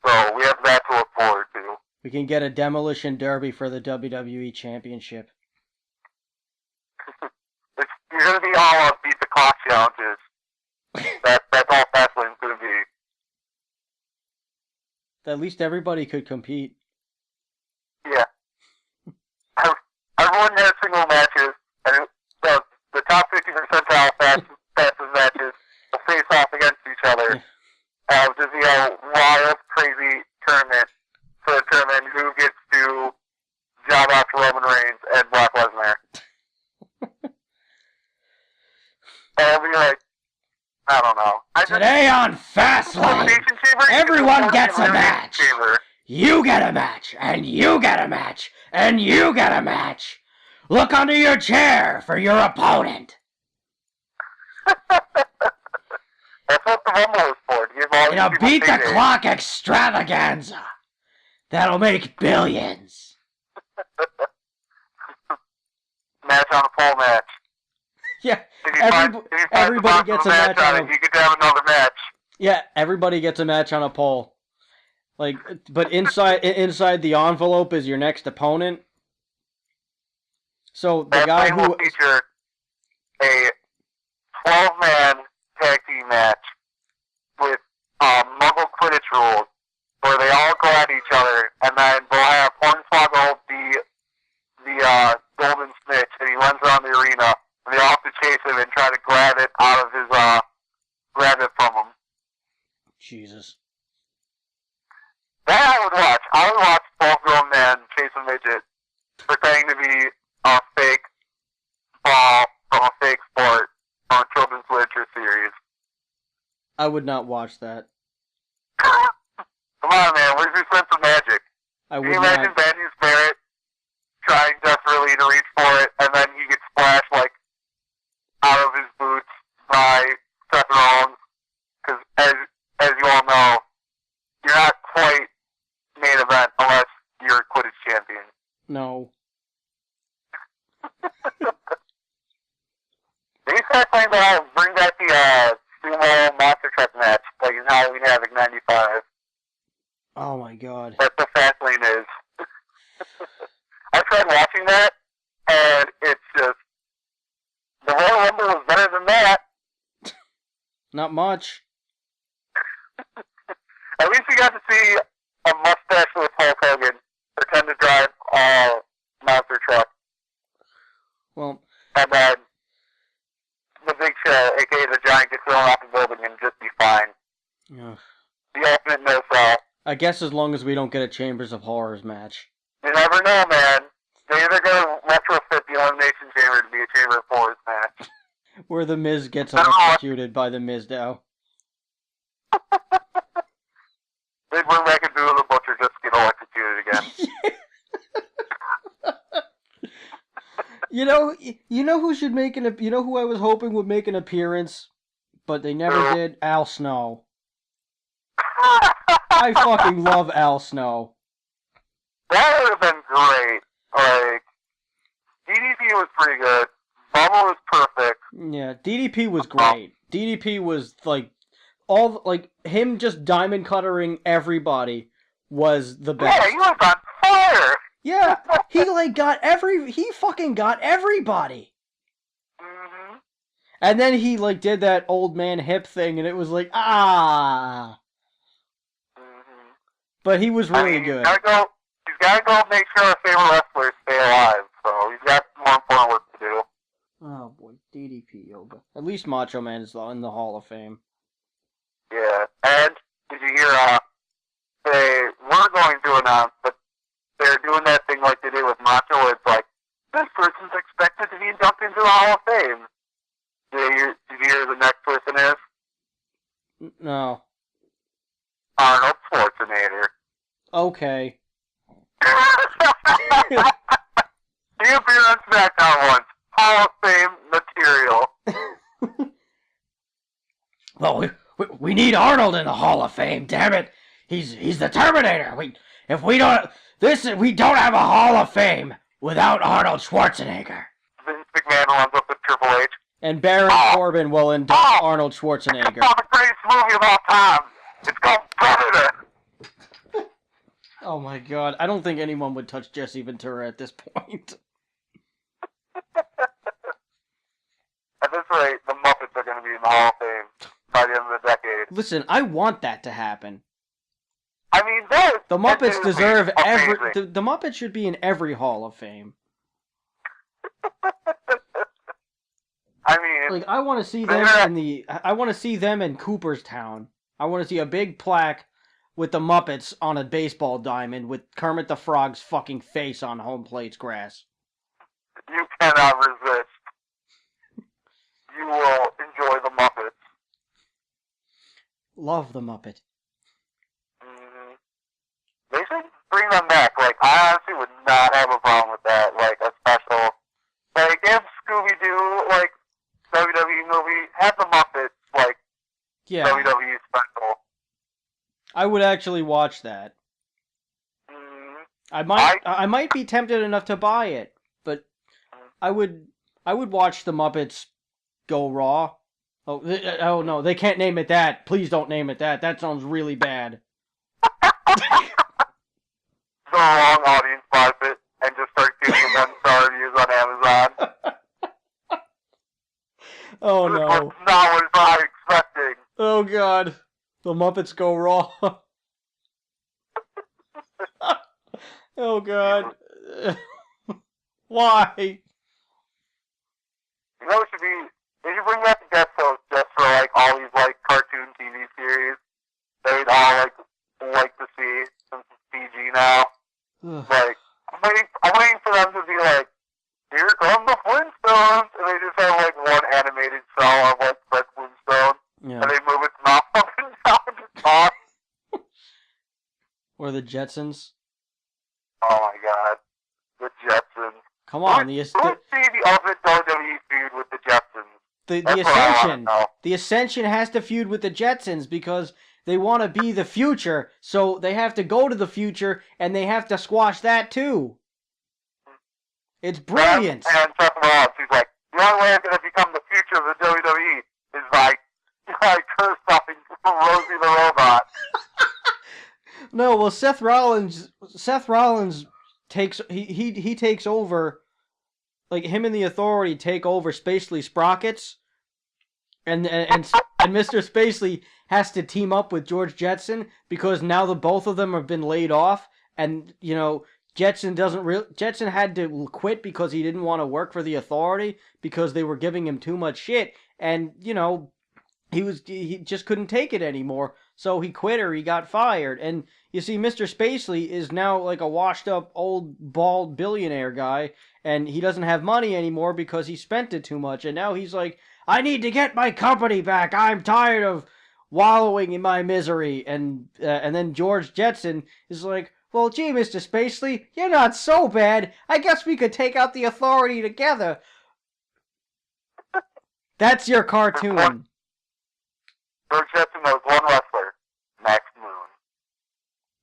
so we have that to look forward to. We can get a Demolition Derby for the WWE Championship. You're going to be all on beat the clock challenges. That's all Fastlane's going to be. At least everybody could compete. Yeah. Everyone has single matches, and the top 50 percentile fastest matches will face off against each other. Just, you know, wild, crazy tournament to determine who gets to job out to Roman Reigns and Brock Lesnar. And I'll be like, I don't know. Today on Fastlane, everyone gets a match. You get a match, and you get a match, and you get a match. Look under your chair for your opponent. That's what the Rumble is for. To give all In a beat the clock extravaganza that'll make billions. Match on a pole match. Yeah, If you find everybody gets a match on it, you get to have another match. Yeah, everybody gets a match on a pole. Like, but inside the envelope is your next opponent. So the guy who will feature a 12-man tag team match with Muggle Quidditch rules, where they all go at each other, and then they'll have Hornswoggle, the Golden Snitch, and he runs around the arena, and they all have to chase him and try to grab it out of his, grab it from him. Jesus. That I would watch. I would watch 12 grown men chase a midget, pretending to be a fake ball from a fake sport from a children's literature series. I would not watch that. Come on, man. Where's your sense of magic? Can you imagine Daniel Barrett trying desperately to reach for it, and then he gets splashed, like, out of his boots by Seth Rollins? Because, as you all know, you're not quite main event unless you're a Quidditch champion. No. They start playing that, bring back the sumo monster truck match, like in Halloween Havoc 95. Oh my god. That's what Fastlane is. I tried watching that, and it's just, the Royal Rumble was better than that. Not much. At least we got to see a mustache-less Hulk Hogan pretend to drive a monster truck. Well, and then the Big Show, aka the Giant, gets thrown off the building and just be fine. Yeah. The ultimate no-sell. I guess as long as we don't get a Chambers of Horrors match. You never know, man. They're either going to retrofit the Elimination Chamber to be a Chamber of Horrors match. Where the Miz gets electrocuted by the Mizdow. They bring back a dude the Butcher just to get electrocuted again. You know who should make you know who I was hoping would make an appearance, but they never did? Al Snow. I fucking love Al Snow. That would have been great. Like, DDP was pretty good. Bubba was perfect. Yeah, DDP was great. DDP was him just diamond cuttering everybody was the best. Yeah, he was on fire. Yeah, he fucking got everybody. Mm-hmm. And then he did that old man hip thing, and it was like, ah. Mm-hmm. But he was really good. He's got to go make sure our favorite wrestlers stay alive, so he's got more important work to do. Oh boy, DDP Yoga. At least Macho Man is in the Hall of Fame. Yeah, and did you hear, they were going to announce, but they're doing that thing like they did with Macho, where it's like, this person's expected to be inducted into the Hall of Fame. Did you hear who the next person is? No. Arnold Schwarzenegger. Okay. He appeared on SmackDown once. Hall of Fame material. Well, we need Arnold in the Hall of Fame. Damn it, he's the Terminator. We don't have a Hall of Fame without Arnold Schwarzenegger. Vince McMahon runs up with Triple H. And Baron Corbin will induct Arnold Schwarzenegger. It's called the greatest movie of all time. It's called Predator. Oh my god, I don't think anyone would touch Jesse Ventura at this point. At this rate, the Muppets are going to be in the Hall of Fame by the end of the decade. Listen, I want that to happen. I mean, the Muppets deserve the Muppets should be in every Hall of Fame. I mean, I want to see them I want to see them in Cooperstown. I want to see a big plaque with the Muppets on a baseball diamond with Kermit the Frog's fucking face on home plate's grass. You cannot resist. You will enjoy the Muppets. Love the Muppet. Mm-hmm. They should bring them back. I honestly would not have a problem with that. A special, if Scooby-Doo, WWE movie, have the Muppets, yeah. WWE special. I would actually watch that. Mm-hmm. I might be tempted enough to buy it, but I would watch the Muppets Go Raw. Oh no, they can't name it that. Please don't name it that. That sounds really bad. The wrong audience buys it and just start giving 1-star reviews on Amazon. Oh This no. was not what I was expecting. Oh god. The Muppets Go Raw. Oh god. Why? You know, it should bring back the Death Post just for like all these like cartoon TV series that we'd all like to see since it's PG now. Like, I'm waiting for them to be like, here come the Flintstones, and they just have like one animated cell of like Fred Flintstone, Yeah. and they move its mouth up and down to talk. Or the Jetsons. Oh my god, the Jetsons. Come on, Let's see the ultimate WWE feud with the Jetsons. the Ascension. The Ascension has to feud with the Jetsons because they want to be the future, so they have to go to the future and they have to squash that too. It's brilliant. And Seth Rollins, he's like, the only way I'm going to become the future of the WWE is by curse stopping Rosie the Robot. No, well, Seth Rollins takes he takes over, like him and the Authority take over Spacely Sprockets, and Mr. Spacely has to team up with George Jetson because now the both of them have been laid off, and you know Jetson had to quit because he didn't want to work for the Authority because they were giving him too much shit, and you know he just couldn't take it anymore. So he quit or he got fired. And you see, Mr. Spacely is now like a washed up old bald billionaire guy, and he doesn't have money anymore because he spent it too much. And now he's like, I need to get my company back. I'm tired of wallowing in my misery. And then George Jetson is like, well, gee, Mr. Spacely, you're not so bad. I guess we could take out the Authority together. That's your cartoon. George Jetson knows one wrestler, Max Moon.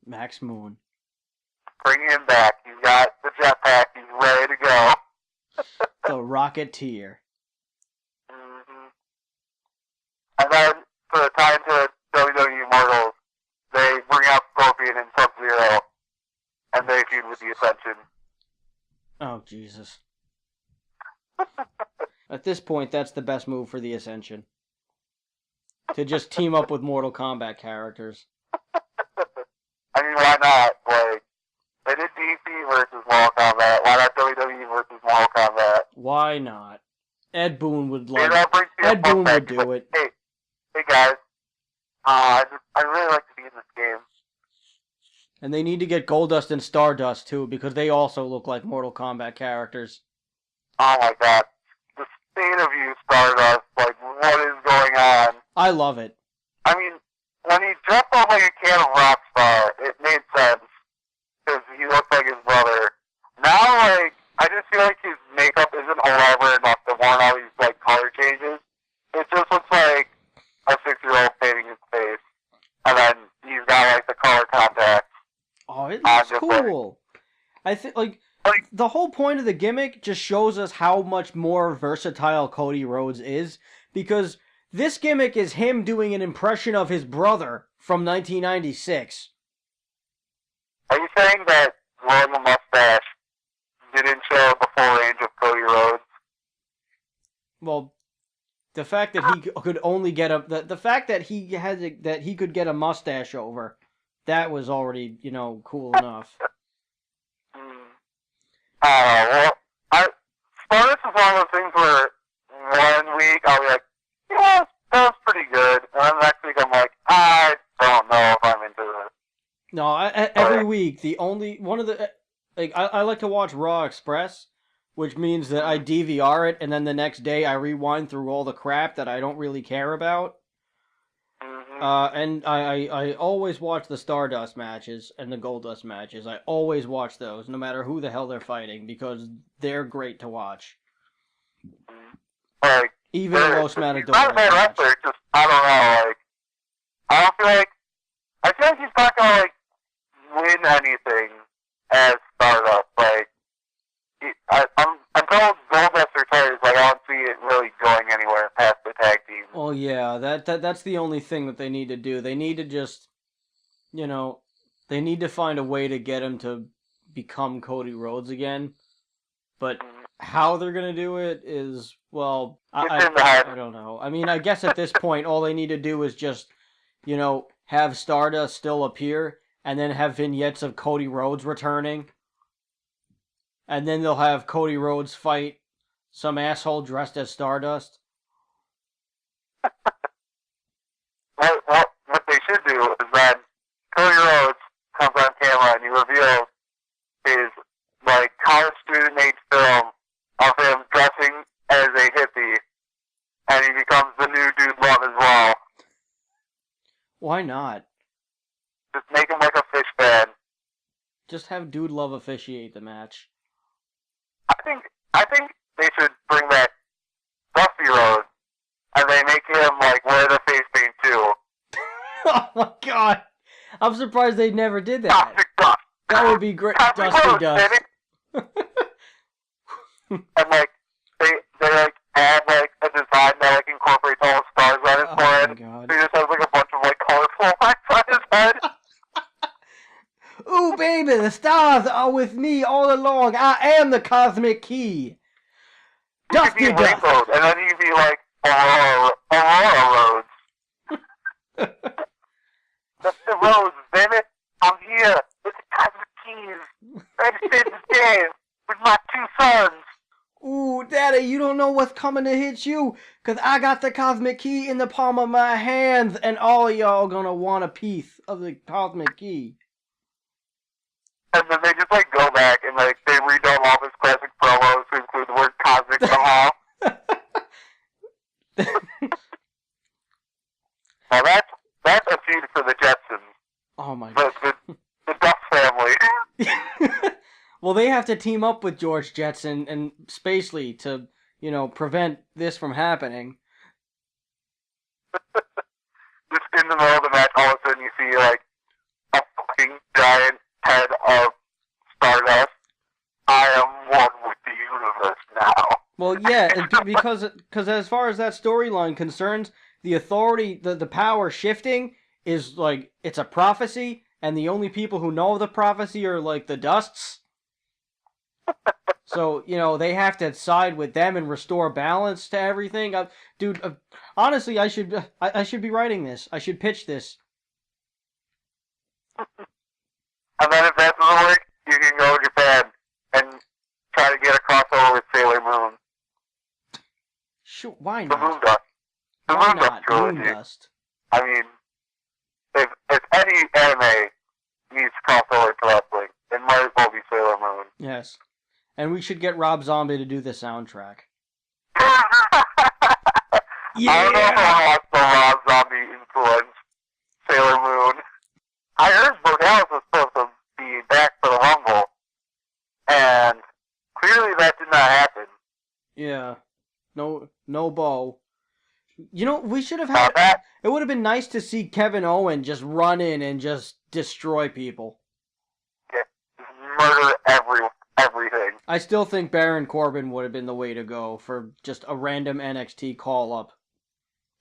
Max Moon. Bring him back. He's got the jetpack. He's ready to go. The Rocketeer. Mm-hmm. And then, for the time to WWE Immortals, they bring out Scorpion and Sub-Zero, and they feud with the Ascension. Oh, Jesus. At this point, that's the best move for the Ascension. To just team up with Mortal Kombat characters. I mean, why not? Like, they did DC versus Mortal Kombat. Why not WWE versus Mortal Kombat? Why not? Ed Boon would do it. Hey guys. I'd really like to be in this game. And they need to get Goldust and Stardust, too, because they also look like Mortal Kombat characters. Oh my god. The state of you, Stardust. Like, what is going on? I love it. I mean, when he dressed up like a can of Rockstar, it made sense. Because he looks like his brother. Now, like, I just feel like his makeup isn't elaborate enough to warrant all these, like, color changes. It just looks like a 6-year-old painting his face. And then he's got, like, the color contacts. Oh, it looks cool. I think, like, the whole point of the gimmick just shows us how much more versatile Cody Rhodes is. Because this gimmick is him doing an impression of his brother from 1996. Are you saying that growing a mustache didn't show the full range of Cody Rhodes? Well, the fact that he could only get the fact that he could get a mustache over, that was already, you know, cool enough. Well, Spartacus is one of those things where one week I'll be like, yeah, that was pretty good. And then the next week I'm like, I don't know if I'm into this. No, every week, I like to watch Raw Express, which means that I DVR it, and then the next day I rewind through all the crap that I don't really care about. And I always watch the Stardust matches and the Goldust matches. I always watch those, no matter who the hell they're fighting, because they're great to watch. Like, even Los Matadors. He's not a bad wrestler, just, I don't know, like, I feel like he's not gonna, like, win anything as Stardust. Like, until Goldust retires, like, I don't see it really going anywhere That's the only thing that they need to do. They need to just, they need to find a way to get him to become Cody Rhodes again. But how they're gonna do it is, well, I don't know. I mean, I guess at this point, all they need to do is just, have Stardust still appear, and then have vignettes of Cody Rhodes returning. And then they'll have Cody Rhodes fight some asshole dressed as Stardust. What they should do is that Cody Rhodes comes on camera and he reveals his college student age film of him dressing as a hippie, and he becomes the new Dude Love as well. Why not? Just make him like a fish fan. Just have Dude Love officiate the match. I think they should bring back Dusty Rhodes, and they make him wear the face paint too. Oh my god! I'm surprised they never did that. Toxic Dust. That would be great. Dusty Dust. And they add a design that incorporates all the stars on his forehead. God. So he just has a bunch of colorful lights on his head. Ooh, baby, the stars are with me all along. I am the cosmic key. Dusty Dust. And then he'd be Aurora Rhodes. Dusty Rhodes, baby. I'm here with the cosmic keys. Ready to save this game with my 2 sons. Ooh, Daddy, you don't know what's coming to hit you, 'cause I got the cosmic key in the palm of my hands, and all of y'all gonna want a piece of the cosmic key. And then they just go back and they redone all his classic promos to include the word cosmic somehow. Now that's a feud for the Jetsons. Oh my god. The Duff family. Well, they have to team up with George Jetson and Spacely to, prevent this from happening. Just in the middle of the match, all of a sudden you see, a fucking giant head of Stardust. I am one with the universe now. Well, yeah, because as far as that storyline concerns, the authority, the power shifting is, it's a prophecy, and the only people who know the prophecy are, the Dusts. So, they have to side with them and restore balance to everything. Dude, honestly, I should be writing this. I should pitch this. And then if that doesn't work, you can go to Japan and try to get a crossover with Sailor Moon. Sure, why The not? Moon Dust. The Why Moon Dust not? trilogy. Moon Dust. I mean, if any anime needs crossover to wrestling, it might as well be Sailor Moon. Yes. And we should get Rob Zombie to do the soundtrack. Yeah! I don't know if I want the Rob Zombie influence Sailor Moon. I heard Bonesaw was supposed to be back for the Rumble, and clearly that did not happen. Yeah. No Bo. We should have had... That, It would have been nice to see Kevin Owen just run in and just destroy people. yeah, just murder everything. I still think Baron Corbin would have been the way to go for just a random NXT call-up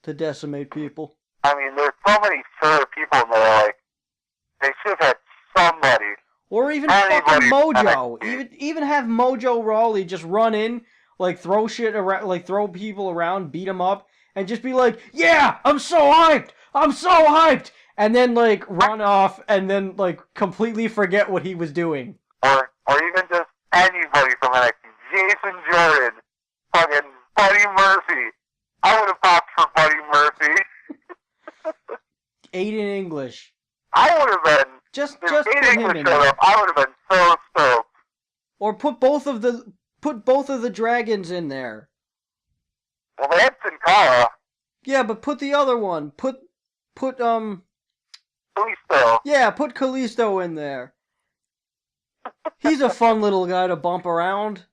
to decimate people. I mean, there's so many sure people in there, they should have had somebody. Or even Anybody fucking Mojo. NXT. Even have Mojo Rawley just run in, throw shit around, throw people around, beat them up, and just be like, yeah, I'm so hyped! I'm so hyped! And then, run off, and then, completely forget what he was doing. Or even just anybody from NXT. Jason Jordan. Fucking Buddy Murphy. I would have popped for Buddy Murphy. Aiden English. I would have been... Just if put Aiden him English in showed there. up, I would have been so stoked. Or put both of the dragons in there. Well, they had Sin Cara. Yeah, but put the other one. Put Kalisto. Yeah, put Kalisto in there. He's a fun little guy to bump around.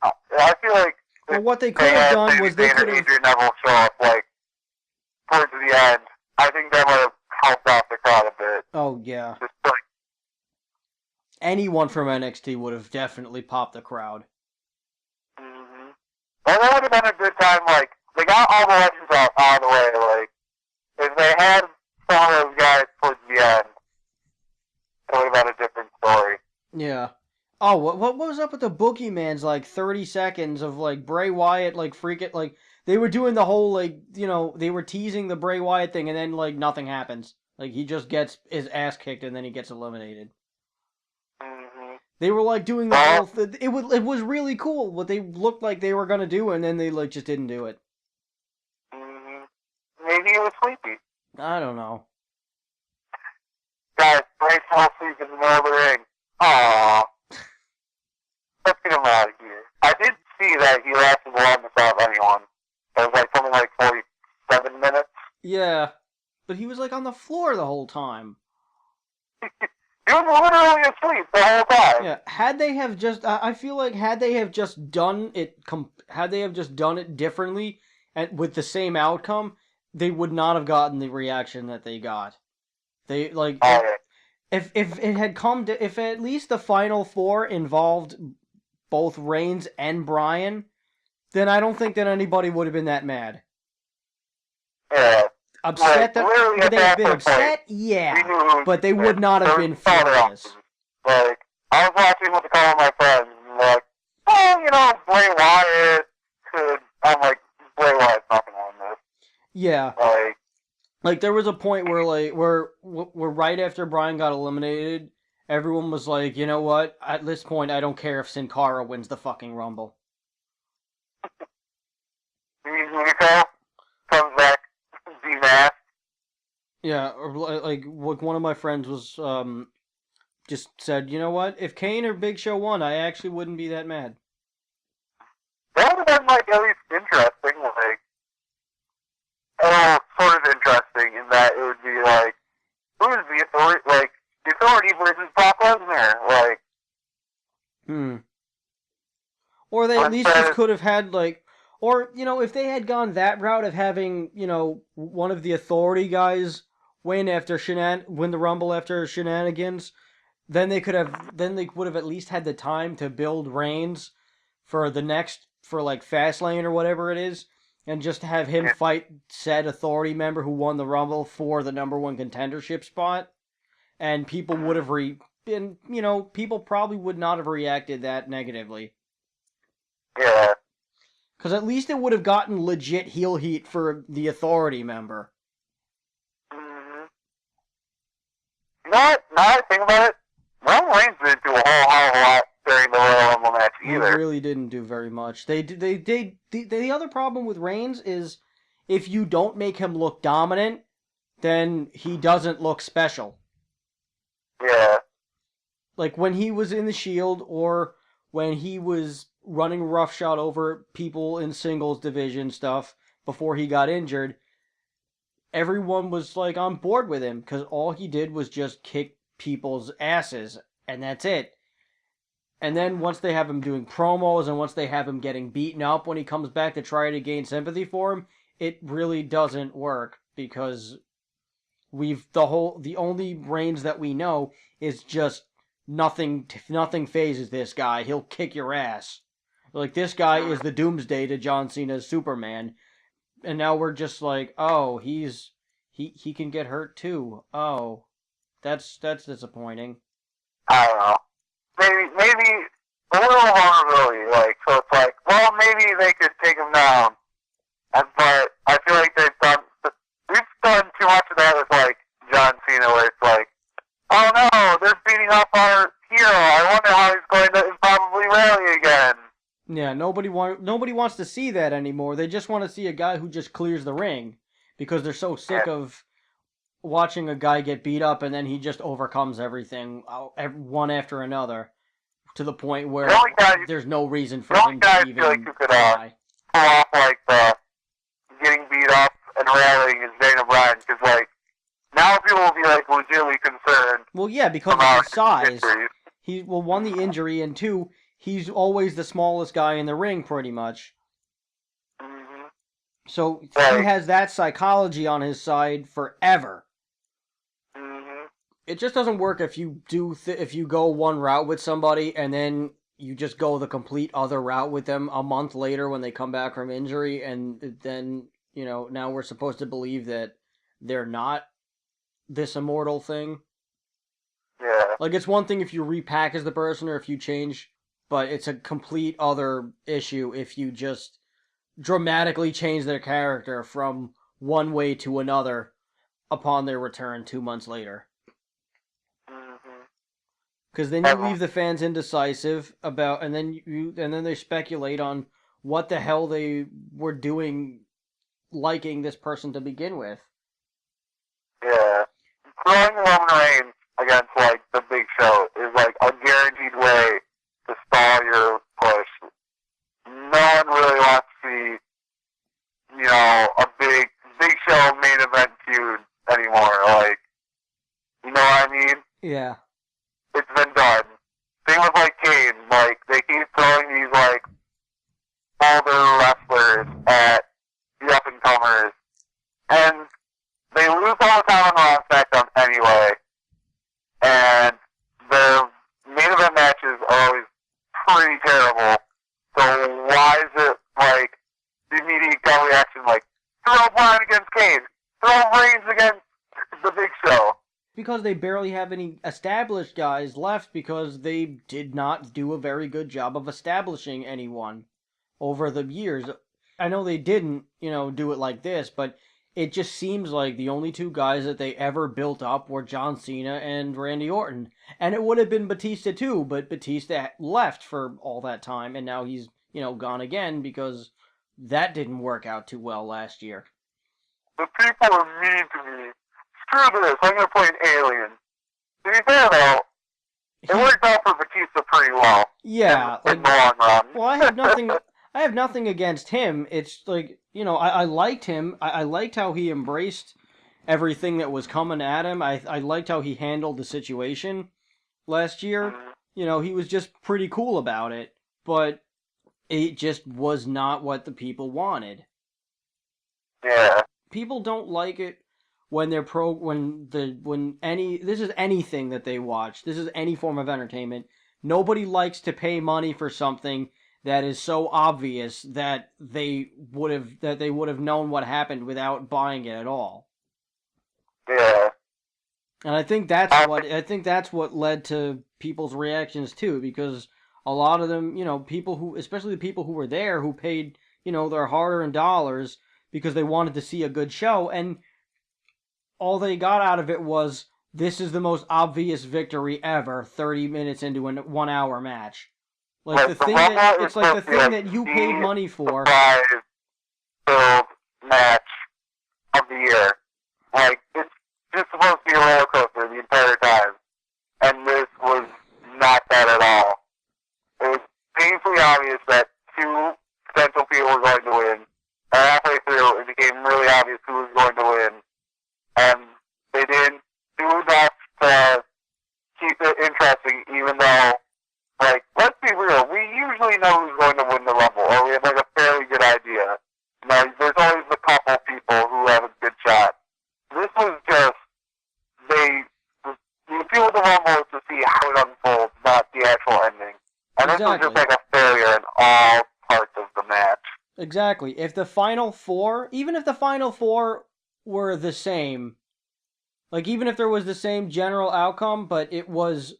I feel like... Well, what they could have done was they could have... Adrian Neville show up, towards the end. I think that would have helped out the crowd a bit. Oh, yeah. Just, Anyone from NXT would have definitely popped the crowd. Well, that would have been a good time, they got all the legends out of the way. Like, if they had some of those guys towards the end, it would have been a different story. Yeah. Oh, what was up with the Boogeyman's, like, 30 seconds of, like, Bray Wyatt, like, freaking, like, they were doing the whole, like, you know, they were teasing the Bray Wyatt thing, and then, like, nothing happens. Like, he just gets his ass kicked, and then he gets eliminated. Mm-hmm. They were, like, doing the whole thing. It was really cool what they looked like they were gonna do, and then they, like, just didn't do it. Mm-hmm. Maybe he was sleepy. I don't know. Guys, Bray fell asleep in the middle of the ring. Aww. Let's get him out of here. I did see that he lasted the longest out of anyone. It was like something like 47 minutes. Yeah. But he was, like, on the floor the whole time. He was literally asleep the whole time. Yeah, had they have just, I feel like had they have just done it differently and with the same outcome, they would not have gotten the reaction that they got. They like if it had come to, if at least the final four involved both Reigns and Bryan, then I don't think that anybody would have been that mad. Yeah. Upset that would they have been upset? Yeah, but they would not have been furious. Like, I was watching with a couple of my friends, and like, oh, you know, Bray Wyatt could. I'm like, Bray Wyatt's not gonna win this. Yeah. Like there was a point where where right after Bryan got eliminated, everyone was like, you know what? At this point, I don't care if Sin Cara wins the fucking Rumble. Unico comes back. Yeah, or like one of my friends was just said, you know what? If Kane or Big Show won, I actually wouldn't be that mad. That would have been like at least interesting, like sort of interesting in that it would be like, who's the authority? Like the Authority versus Brock Lesnar, like. Or they at least just could have had like. Or, you know, if they had gone that route of having, you know, one of the Authority guys win the Rumble after shenanigans, then they would have at least had the time to build Reigns for like Fastlane or whatever it is, and just have him fight said Authority member who won the Rumble for the #1 contendership spot, and people would have people probably would not have reacted that negatively. Yeah. Because at least it would have gotten legit heel heat for the Authority member. Mm-hmm. Now I think about it, Roman Reigns didn't do a whole hell of a lot during the Royal Rumble match either. He really didn't do very much. The other problem with Reigns is if you don't make him look dominant, then he doesn't look special. Yeah. Like when he was in the Shield or when he was running roughshod over people in singles division stuff before he got injured, everyone was like on board with him because all he did was just kick people's asses, and that's it. And then once they have him doing promos and once they have him getting beaten up when he comes back to try to gain sympathy for him, it really doesn't work because the only Reigns that we know is just nothing phases this guy. He'll kick your ass. Like, this guy is the Doomsday to John Cena's Superman. And now we're just like, oh, he can get hurt too. Oh, that's disappointing. I don't know. Maybe a little vulnerability, like, so it's like, well, maybe they could take him down. But I feel like we've done too much of that with, like, John Cena, where it's like, oh no, they're beating up our hero. I wonder how he's going to improbably rally again. Yeah, nobody wants to see that anymore. They just want to see a guy who just clears the ring because they're so sick of watching a guy get beat up and then he just overcomes everything one after another to the point where there's no reason for him to even try. Pull off like the getting beat up and rallying is Daniel Bryan because like now people will be like legitimately concerned. Well, yeah, because of his size. He one, the injury, and two, he's always the smallest guy in the ring, pretty much. Mm-hmm. So he has that psychology on his side forever. Mm-hmm. It just doesn't work if you go one route with somebody and then you just go the complete other route with them a month later when they come back from injury, and then, now we're supposed to believe that they're not this immortal thing. Yeah. Like, it's one thing if you repackage the person or if you change, but it's a complete other issue if you just dramatically change their character from one way to another upon their return 2 months later. Because then you leave the fans indecisive about, and then they speculate on what the hell they were doing, liking this person to begin with. Yeah. Throwing Roman Reigns against, like, the Big Show is, like, a guaranteed way to stall your push. No one really wants to see, a Big Show main event feud anymore. Like, you know what I mean? Yeah. It's been done. Same with, like, Kane. Like, they keep throwing these, like, older wrestlers at the up-and-comers. And they lose all the time on Raw and SmackDown anyway. And their main event matches are always pretty terrible. So why is it, like, the immediate gut reaction, like, throw Bryan against Kane, throw Reigns against the Big Show? Because they barely have any established guys left because they did not do a very good job of establishing anyone over the years. I know they didn't, do it like this, but it just seems like the only two guys that they ever built up were John Cena and Randy Orton. And it would have been Batista too, but Batista left for all that time, and now he's, gone again because that didn't work out too well last year. The people are mean to me. Screw this, I'm going to play an alien. To be fair, though, it worked out for Batista pretty well. Yeah. In the long run. Well, I have nothing against him. It's like, I liked him. I liked how he embraced everything that was coming at him. I liked how he handled the situation last year. He was just pretty cool about it. But it just was not what the people wanted. Yeah. People don't like it when they're this is anything that they watch. This is any form of entertainment. Nobody likes to pay money for something that is so obvious that they would have known what happened without buying it at all. Yeah. And I think that's what led to people's reactions too, because a lot of them, especially the people who were there who paid, their hard-earned dollars because they wanted to see a good show, and all they got out of it was, this is the most obvious victory ever, 30 minutes into a 1 hour match. Like, the thing that you paid money for. Filled match of the year. Like, it's just supposed to be a roller coaster the entire time. And this was not that at all. It was painfully obvious that two potential people were going to win. And halfway through, it became really obvious who was going to win. And they didn't do enough to keep it interesting, even though, like, let's be real, we usually know who's going to win the Rumble, or we have, like, a fairly good idea. Now, there's always the couple people who have a good shot. This was just, the appeal of the Rumble is to see how it unfolds, not the actual ending. And this was just, like, a failure in all parts of the match. Exactly. Even if the Final Four were the same, like, even if there was the same general outcome, but it was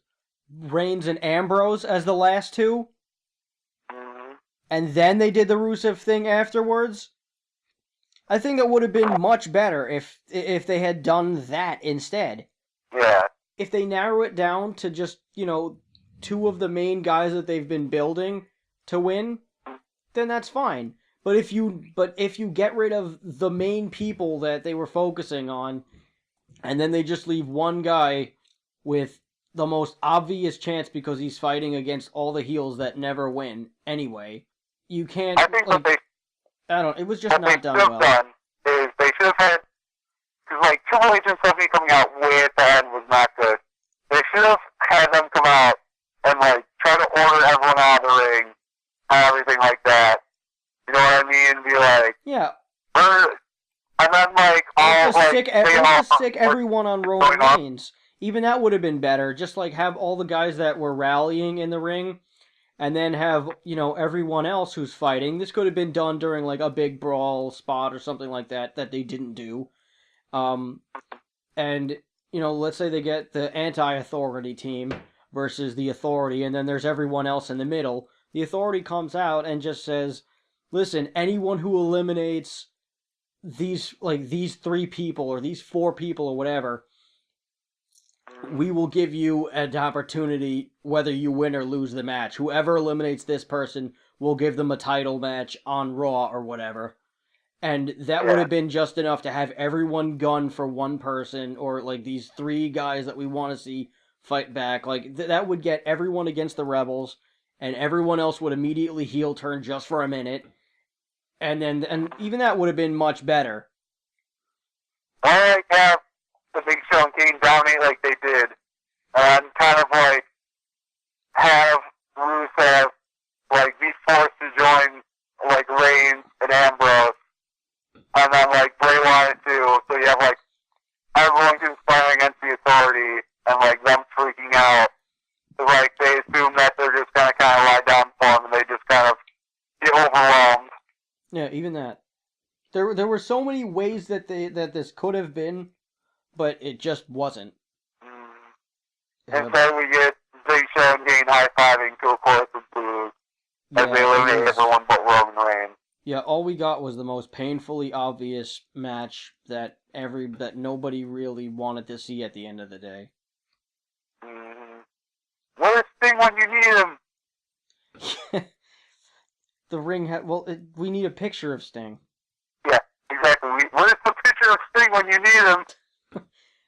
Reigns and Ambrose as the last two, and then they did the Rusev thing afterwards, I think it would have been much better if they had done that instead. Yeah. If they narrow it down to just, two of the main guys that they've been building to win, then that's fine. But if you get rid of the main people that they were focusing on, and then they just leave one guy with the most obvious chance because he's fighting against all the heels that never win anyway, you can't. I think it was just not done well. What they should have done is they should have had, because, like, Triple H and Stephanie coming out way at the end was not good. They should have had them come out and, like, try to order everyone out of the ring and everything like that. You know what I mean? Be like, yeah. And then, like, all, let's stick everyone on Roman Reigns. Even that would have been better. Just, like, have all the guys that were rallying in the ring and then have, everyone else who's fighting. This could have been done during like a big brawl spot or something like that they didn't do. And, let's say they get the anti-authority team versus the authority, and then there's everyone else in the middle. The authority comes out and just says, listen, anyone who eliminates these 3 people or these 4 people or whatever, we will give you an opportunity whether you win or lose the match. Whoever eliminates this person, will give them a title match on Raw or whatever. And that would have been just enough to have everyone gun for one person, or like these 3 guys that we want to see fight back. Like that would get everyone against the Rebels, and everyone else would immediately heel turn just for a minute. And even that would have been much better. I like have the Big Show and Kane dominate like they did, and kind of like have Rusev like be forced to join like Reigns and Ambrose, and then like Bray Wyatt too. So you have like everyone conspiring against the authority, and like them freaking out. So like they assume that they're just gonna kind of lie down for them, and they just kind of get overwhelmed. Yeah, even that. There were so many ways that this could have been, but it just wasn't. Instead, we get Big Show and Kane high-fiving to a chorus of blues as they eliminate everyone but Roman Reigns. Yeah, all we got was the most painfully obvious match that nobody really wanted to see at the end of the day. Where's Sting when you need him? The ring we need a picture of Sting. Yeah, exactly. Where's the picture of Sting when you need him?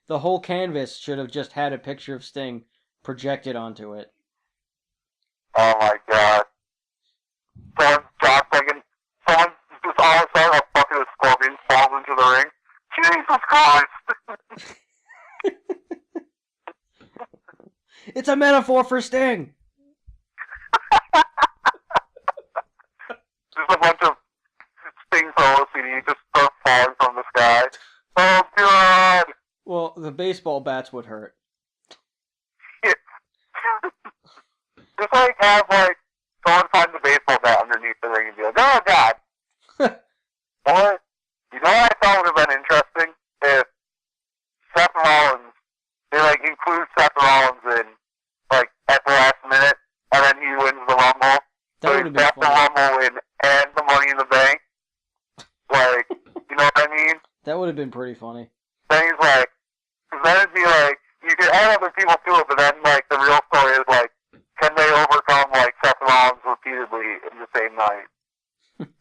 The whole canvas should have just had a picture of Sting projected onto it. Oh my god. Someone just all of a sudden a fucking scorpion falls into the ring. Jesus Christ! It's a metaphor for Sting! Just a bunch of Sting solos and just start falling from the sky. Oh god! Well, the baseball bats would hurt. Yeah. Just like have like someone find the baseball bat underneath the ring and be like, oh god! Or, you know what I thought would have been interesting? If Seth Rollins, they like include Seth Rollins in, like, at the last minute, and then he wins the Rumble. That would have been the Rumble win and the Money in the Bank. Like, you know what I mean? That would have been pretty funny. Then he's like, because then it'd be like, you could add other people to it, but then, like, the real story is, like, can they overcome, like, Seth Rollins repeatedly in the same night?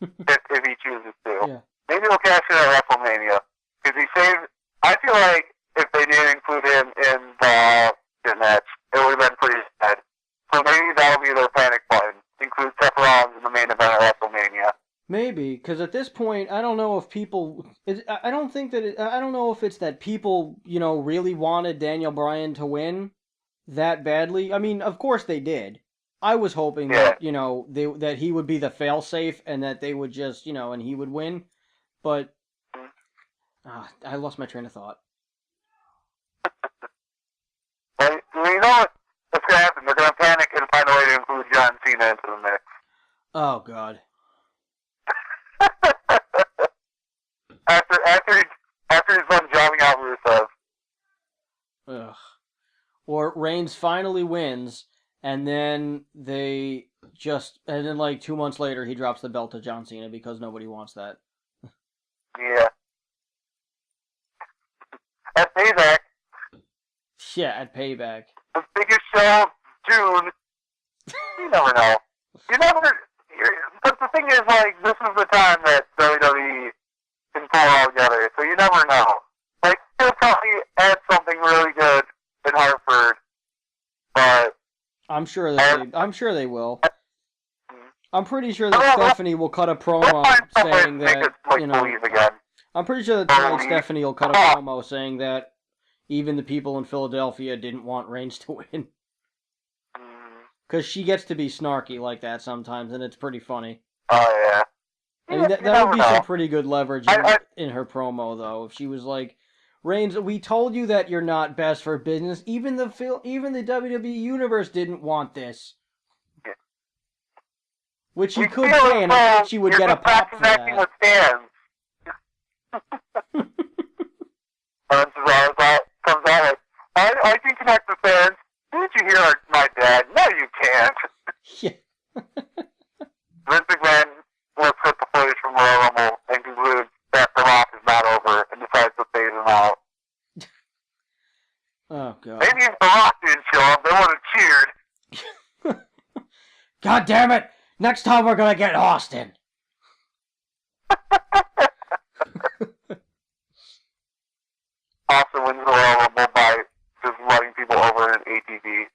if he chooses to. Yeah. Maybe he'll cash in at WrestleMania. Because he saved... I feel like if they didn't include him in the match, it would have been pretty sad. So maybe that'll be their panic button. Include Seth Rollins in the main event at WrestleMania. Maybe, because at this point, I don't know if people... I don't know if it's that people, really wanted Daniel Bryan to win that badly. I mean, of course they did. I was hoping that, that he would be the fail-safe and that they would just, and he would win. But I lost my train of thought. Well, you know what's going to happen? They're going to panic and find a way to include John Cena into the mix. Oh, God. after he's done jobbing out Rusev. Ugh. Or Reigns finally wins, and then like 2 months later, he drops the belt to John Cena because nobody wants that. Yeah. At Payback. Yeah, at Payback. The biggest show of June. You never know. But the thing is, like, this is the time that WWE can pull all together, so you never know. Like, they'll probably add something really good in Hartford, but... I'm sure they will. I'm pretty sure that Stephanie will cut a promo saying that, I'm pretty sure that Stephanie will cut a promo saying that even the people in Philadelphia didn't want Reigns to win. Because she gets to be snarky like that sometimes, and it's pretty funny. Oh, yeah. I mean, that would be some pretty good leverage in her promo, though. If she was like, Reigns, we told you that you're not best for business. Even the WWE Universe didn't want this. Which he could say, and I think she would get a pop for that. With fans. And Cesaro comes out like, I can connect with fans. Didn't you hear my dad? No, you can't. Yeah. Vince McMahon looks at the footage from Royal Rumble and concludes that The Rock is not over and decides to phase him out. Oh, God. Maybe if The Rock didn't show up, they would have cheered. God damn it! Next time we're gonna get Austin. Austin wins the Royal Rumble by just running people over in an ATV.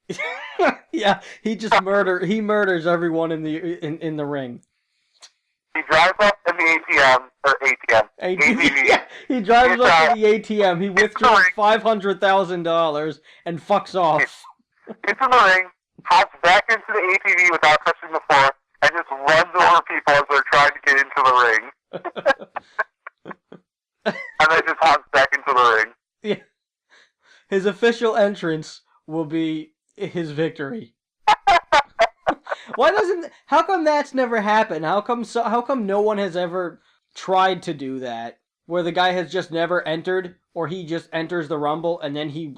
Yeah, he murders everyone in the ring. He drives up in the ATV. Yeah, he drives up to the ATM. He withdraws $500,000 and fucks off. Into the ring, hops back into the ATV without touching the floor, and just runs over people as they're trying to get into the ring. And then just hops back into the ring. Yeah. His official entrance will be his victory. How come that's never happened? How come no one has ever tried to do that? Where the guy has just never entered, or he just enters the Rumble and then he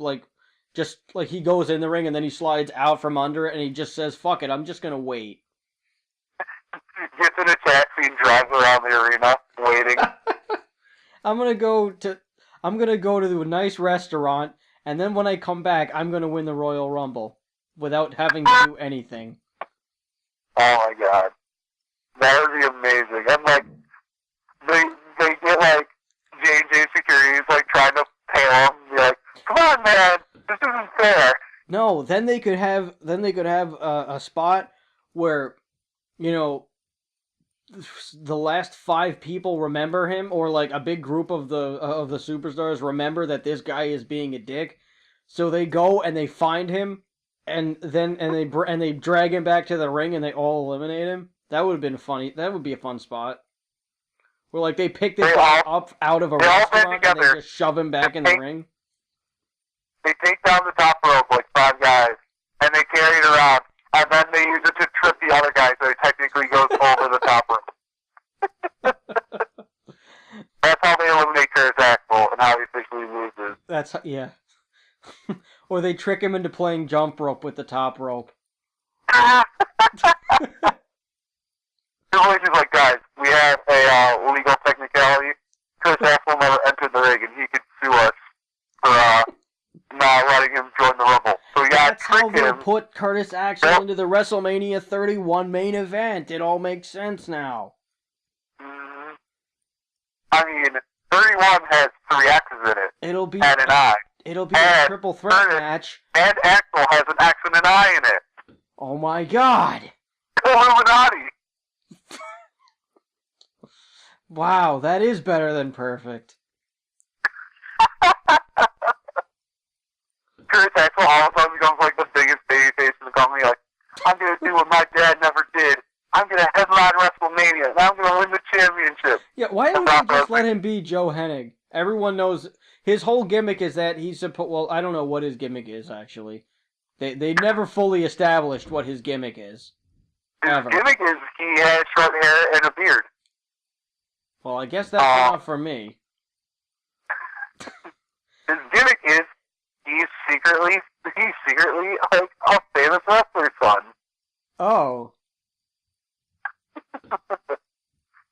he goes in the ring and then he slides out from under it and he just says, "Fuck it, I'm just gonna wait." Gets in a taxi and drives around the arena waiting. I'm gonna go to a nice restaurant, and then when I come back, I'm gonna win the Royal Rumble without having to do anything. Oh my god. That would be amazing. And like, they get like J&J security's like trying to pay him. Be like, come on, man, this isn't fair. No, then they could have a spot where, you know, the last 5 people remember him, or like a big group of the superstars remember that this guy is being a dick, so they go and they find him, and they drag him back to the ring and they all eliminate him. That would have been funny. That would be a fun spot. Where like they pick this guy up out of a restaurant and they just shove him back in the ring. They take down the top rope like 5 guys, and they carry it around, and then they use it to trip the other guy, so it technically goes over the top rope. That's how they eliminate Curtis Axel, and how he officially loses. Yeah. Or they trick him into playing jump rope with the top rope. Triple H is like, guys, we have a legal technicality. Curtis Axel never entered the ring, and he could sue us for not letting him join the Rumble. So we gotta That's how trick they him. put Curtis Axel into the WrestleMania 31 main event. It all makes sense now. I mean, 31 has 3 X's in it. It'll be and an I. It'll be a triple threat match. And Axel has an X and an I in it. Oh my god! Illuminati! Wow, that is better than perfect. Curtis Axel all of a sudden becomes like the biggest babyface in the company. Like, I'm gonna do what my dad never did. I'm gonna headline WrestleMania, and I'm gonna win the championship. Yeah, why don't we just let him be Joe Hennig? Everyone knows his whole gimmick is that he's supposed. Well, I don't know what his gimmick is actually. They never fully established what his gimmick is. His gimmick is he has short hair and a beard. Well, I guess that's enough for me. His gimmick is he's secretly like a famous wrestler's son. Oh.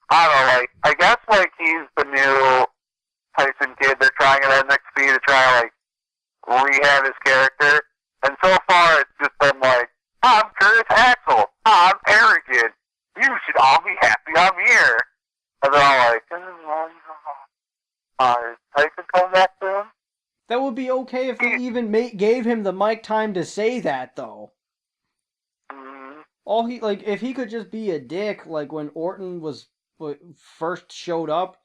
I don't know, like, I guess, like, he's the new Tyson Kidd. They're trying at NXT to try, like, rehab his character. And so far, it's just been like, I'm Curtis Axel. I'm arrogant. You should all be happy I'm here. And they're all like, Tyson come back to him? That would be okay if they even gave him the mic time to say that, though. If he could just be a dick, like when Orton first showed up,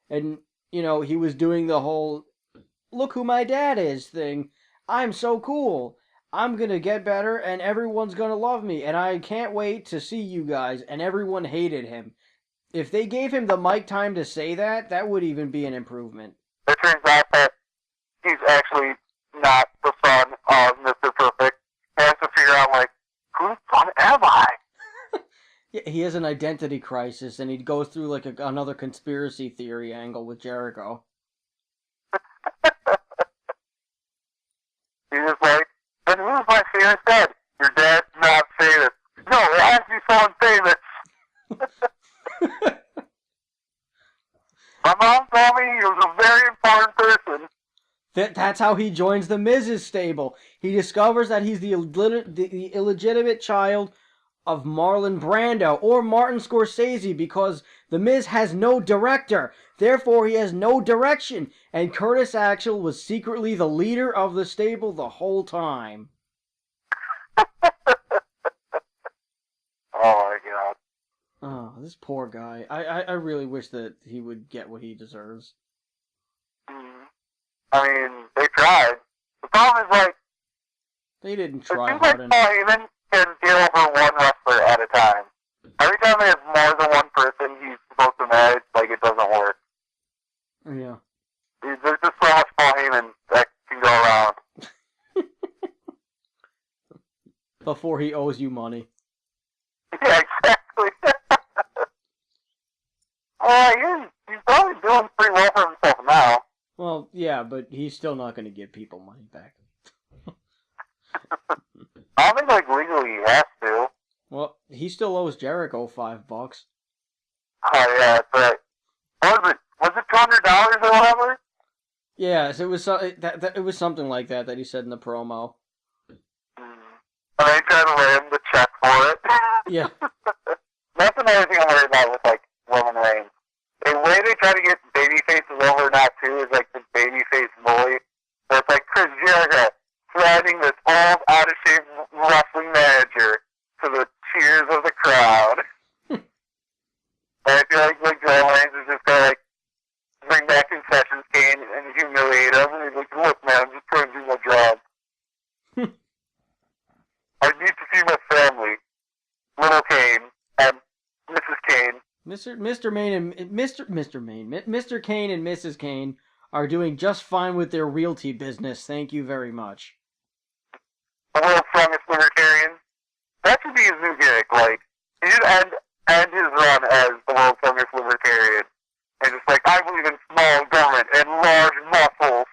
and, you know, he was doing the whole, look who my dad is thing. I'm so cool. I'm gonna get better, and everyone's gonna love me, and I can't wait to see you guys, and everyone hated him. If they gave him the mic time to say that, that would even be an improvement. It turns out that he's actually not the son of Mr. Perfect. He has to figure out, like, whose son am I? Yeah, he has an identity crisis, and he goes through like another conspiracy theory angle with Jericho. He's just like, and who's my famous dad? Your dad's not famous. No, it has to be someone famous. My mom told me he was a very important person. That's how he joins the Miz's stable. He discovers that he's the illegitimate child of Marlon Brando or Martin Scorsese because the Miz has no director. Therefore, he has no direction. And Curtis Axel was secretly the leader of the stable the whole time. Oh my god. Oh, this poor guy. I really wish that he would get what he deserves. I mean, they tried. The problem is, like, They didn't try it seems hard like enough. Paul Heyman can get over one wrestler at a time. Every time they have more than one person he's supposed to manage, like, it doesn't work. Yeah. There's just so much Paul Heyman that can go around. Before he owes you money. Yeah, exactly. He's probably doing pretty well for himself now. Well, yeah, but he's still not going to give people money back. I don't think, like, legally he has to. Well, he still owes Jericho $5. Oh, yeah, but what was it? Was it $200 or whatever? Yes, it was it was something like that he said in the promo. And they tried to lay him the check for it. Yeah. That's another thing I'm worried about with, like, Roman Reigns. The way they try to get babyfaces over now, too, is, like, the babyface bully. So it's like Chris Jericho threatening this old, out-of-shape wrestling manager to the cheers of the crowd. And I feel like Roman Reigns is just going to, like, bring back concessions Kane and humiliate him. And he's like, look, man, I'm just trying to do my job. I need to see my family. Little Kane and Mrs. Kane. Mr. Kane and Mrs. Kane are doing just fine with their realty business. Thank you very much. The world's strongest libertarian. That should be his new gimmick. Like, he should end his run as the world's strongest libertarian. And just like, I believe in small government and large muscles.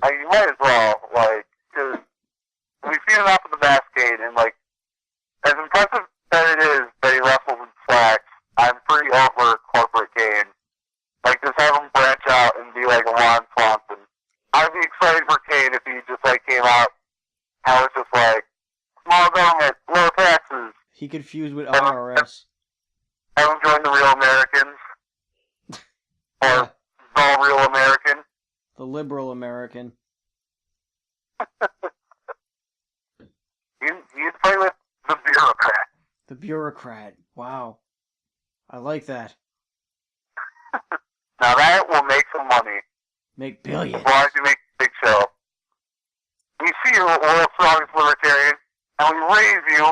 You might as well, like, because we've seen enough of the Cascade, and, like, as impressive that it is that he wrestles in slacks, I'm pretty over corporate Kane. Like, just have him branch out and be like a Ron Swanson. I'd be excited for Kane if he just, like, came out and was just like, small government, low taxes. He could fuse with IRS. Have him join the Real Americans. Or the Real American. The liberal American. You'd play with the bureaucrat. The bureaucrat. Wow. I like that. Now that will make some money. Make billions. As long as you make a big show. We see you, world's strongest libertarian, and we raise you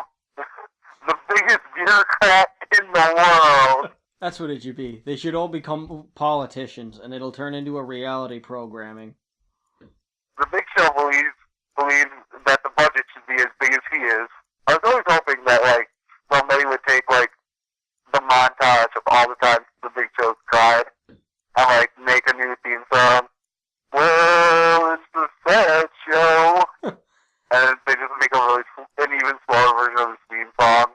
the biggest bureaucrat in the world. That's what it should be. They should all become politicians, and it'll turn into a reality programming. The Big Show believes that the budget should be as big as he is. I was always hoping that, like, somebody would take, like, the montage of all the times the Big Show's cried and, like, make a new theme song. Well, it's the sad show. And they just make an even slower version of the theme song,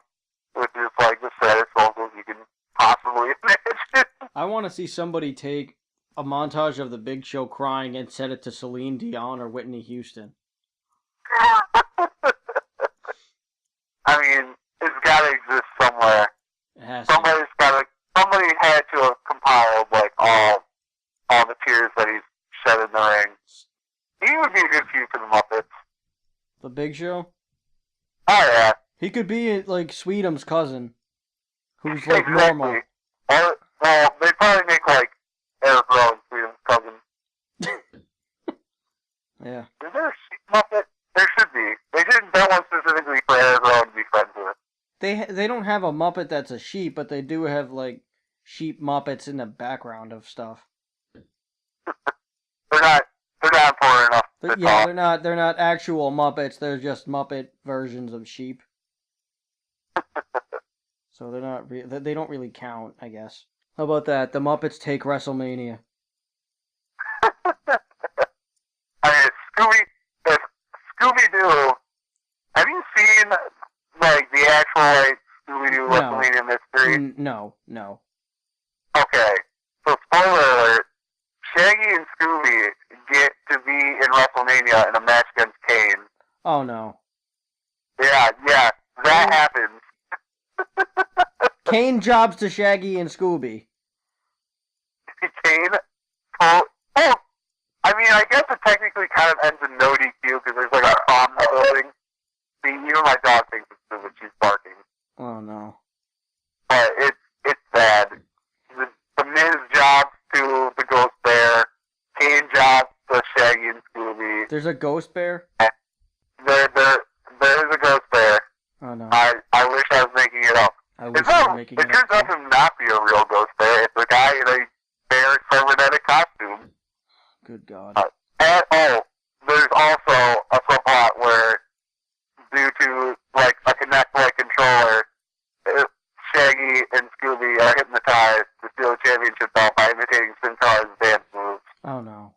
which is, like, the saddest vocals you can possibly imagine. I want to see somebody take a montage of the Big Show crying and set it to Celine Dion or Whitney Houston. I mean, it's got to exist somewhere. It has Somebody had to have compiled, like, all the tears that he's shed in the ring. He would be a good feud for the Muppets. The Big Show? Oh, yeah. He could be, like, Sweetum's cousin, who's, like, Exactly. normal. Or, well, they'd probably make, like, Eric Rowan Sweetum's cousin. Yeah. Is there a sheep Muppet? There should be. They didn't that one specifically for Eric Rowan to be friends with. They don't have a Muppet that's a sheep, but they do have, like, sheep Muppets in the background of stuff. They're not important enough But yeah, they're not actual Muppets. They're just Muppet versions of sheep. So they're not they don't really count, I guess. How about that? The Muppets take WrestleMania. I mean, Scooby-Doo, have you seen, like, the actual, like, Scooby-Doo WrestleMania mystery? No. Okay. So, spoiler alert, Shaggy and Scooby get to be in WrestleMania in a match against Kane. Oh, no. Yeah, that happens. Kane jobs to Shaggy and Scooby. Kane? Oh, I mean, I guess it technically kind of ends in no DQ because there's like a bomb in the building. See, even my dog thinks it's stupid. She's barking. Oh, no. But it's bad. The Miz jobs to the Ghost Bear. Kane jobs to Shaggy and Scooby. There's a Ghost Bear? There is a Ghost Bear. Oh, no. I wish I was making it up. It turns out to not be a real Ghost Bear. It's a guy in a bear cybernetic costume. Good God. There's also a subplot where, due to like a Kinect-like controller, Shaggy and Scooby are hypnotized to steal the championship belt by imitating Sin Cara's dance moves. Oh, no.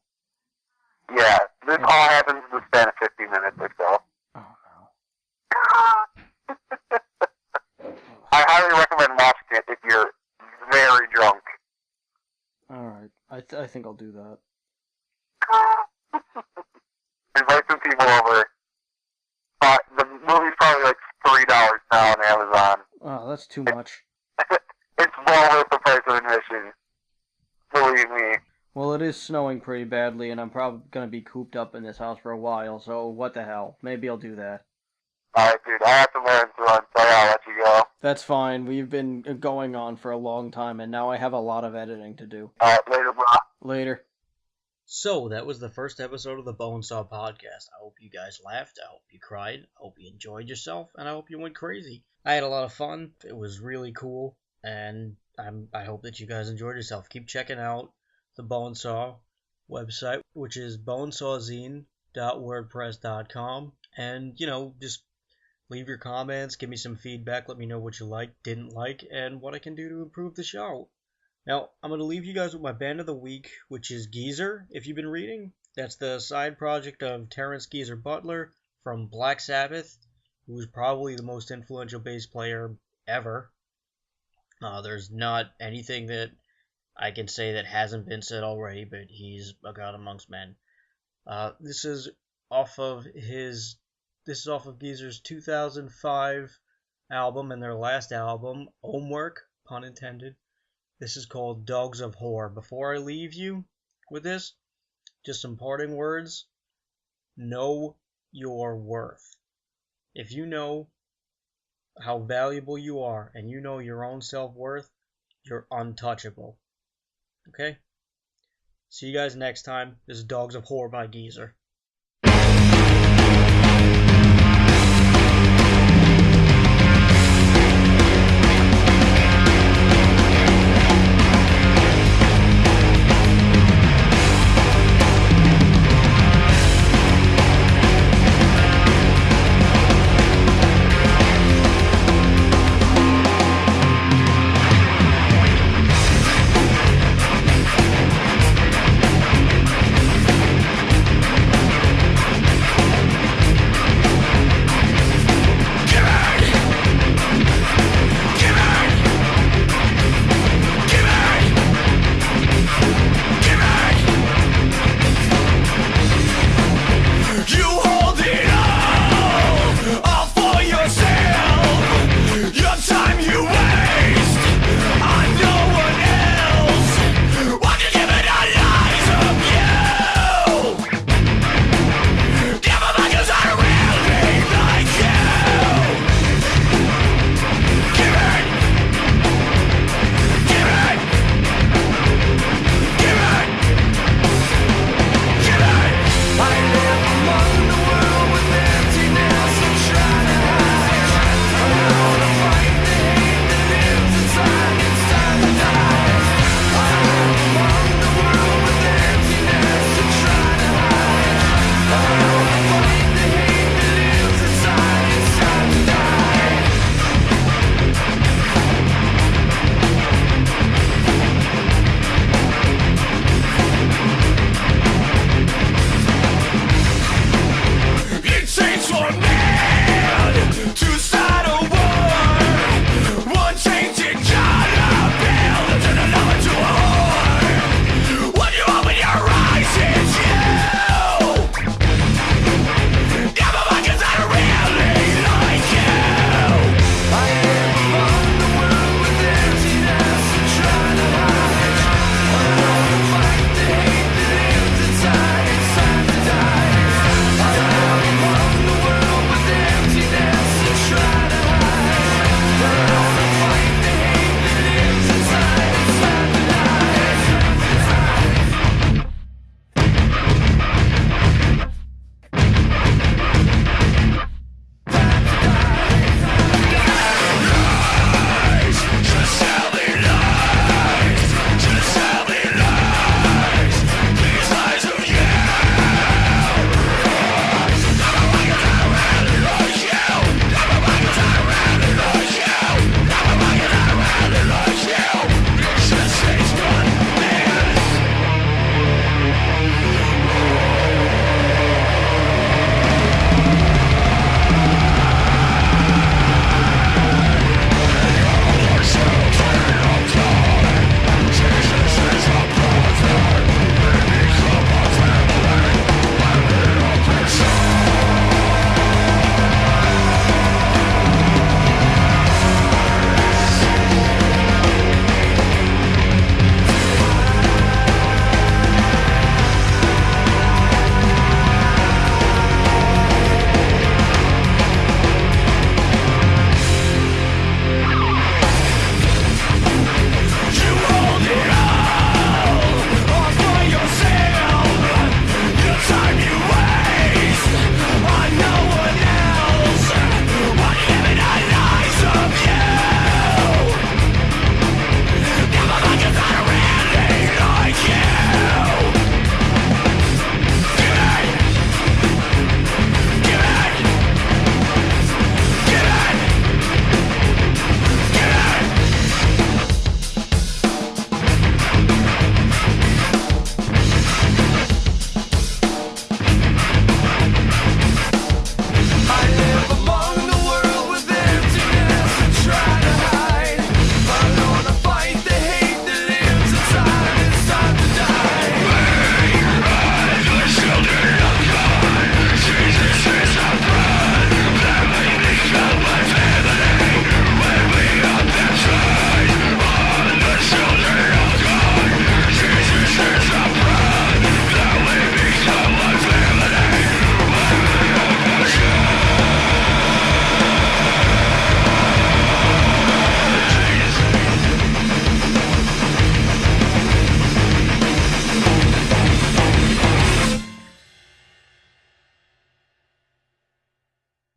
Yeah, this all happens in the span of 15 minutes or so. Oh, no. I highly recommend watching it if you're very drunk. Alright, I think I'll do that. Invite some people over. The movie's probably like $3 now on Amazon. Oh, that's too much. It's well worth the price of admission. Believe me. Well, it is snowing pretty badly, and I'm probably going to be cooped up in this house for a while, so what the hell. Maybe I'll do that. Alright, dude, I have to learn to run, so I'll let you go. That's fine. We've been going on for a long time, and now I have a lot of editing to do. Alright, later, bro. Later. So, that was the first episode of the Bonesaw Podcast. I hope you guys laughed, I hope you cried, I hope you enjoyed yourself, and I hope you went crazy. I had a lot of fun, it was really cool, and I hope that you guys enjoyed yourself. Keep checking out the Bonesaw website, which is bonesawzine.wordpress.com, and, just leave your comments, give me some feedback, let me know what you liked, didn't like, and what I can do to improve the show. Now, I'm going to leave you guys with my band of the week, which is Geezer, if you've been reading. That's the side project of Terrence Geezer Butler from Black Sabbath, who's probably the most influential bass player ever. There's not anything that I can say that hasn't been said already, but he's a god amongst men. This is off of Geezer's 2005 album and their last album, Homework, pun intended. This is called Dogs of Whore. Before I leave you with this, just some parting words. Know your worth. If you know how valuable you are and you know your own self-worth, you're untouchable. Okay? See you guys next time. This is Dogs of Whore by Geezer.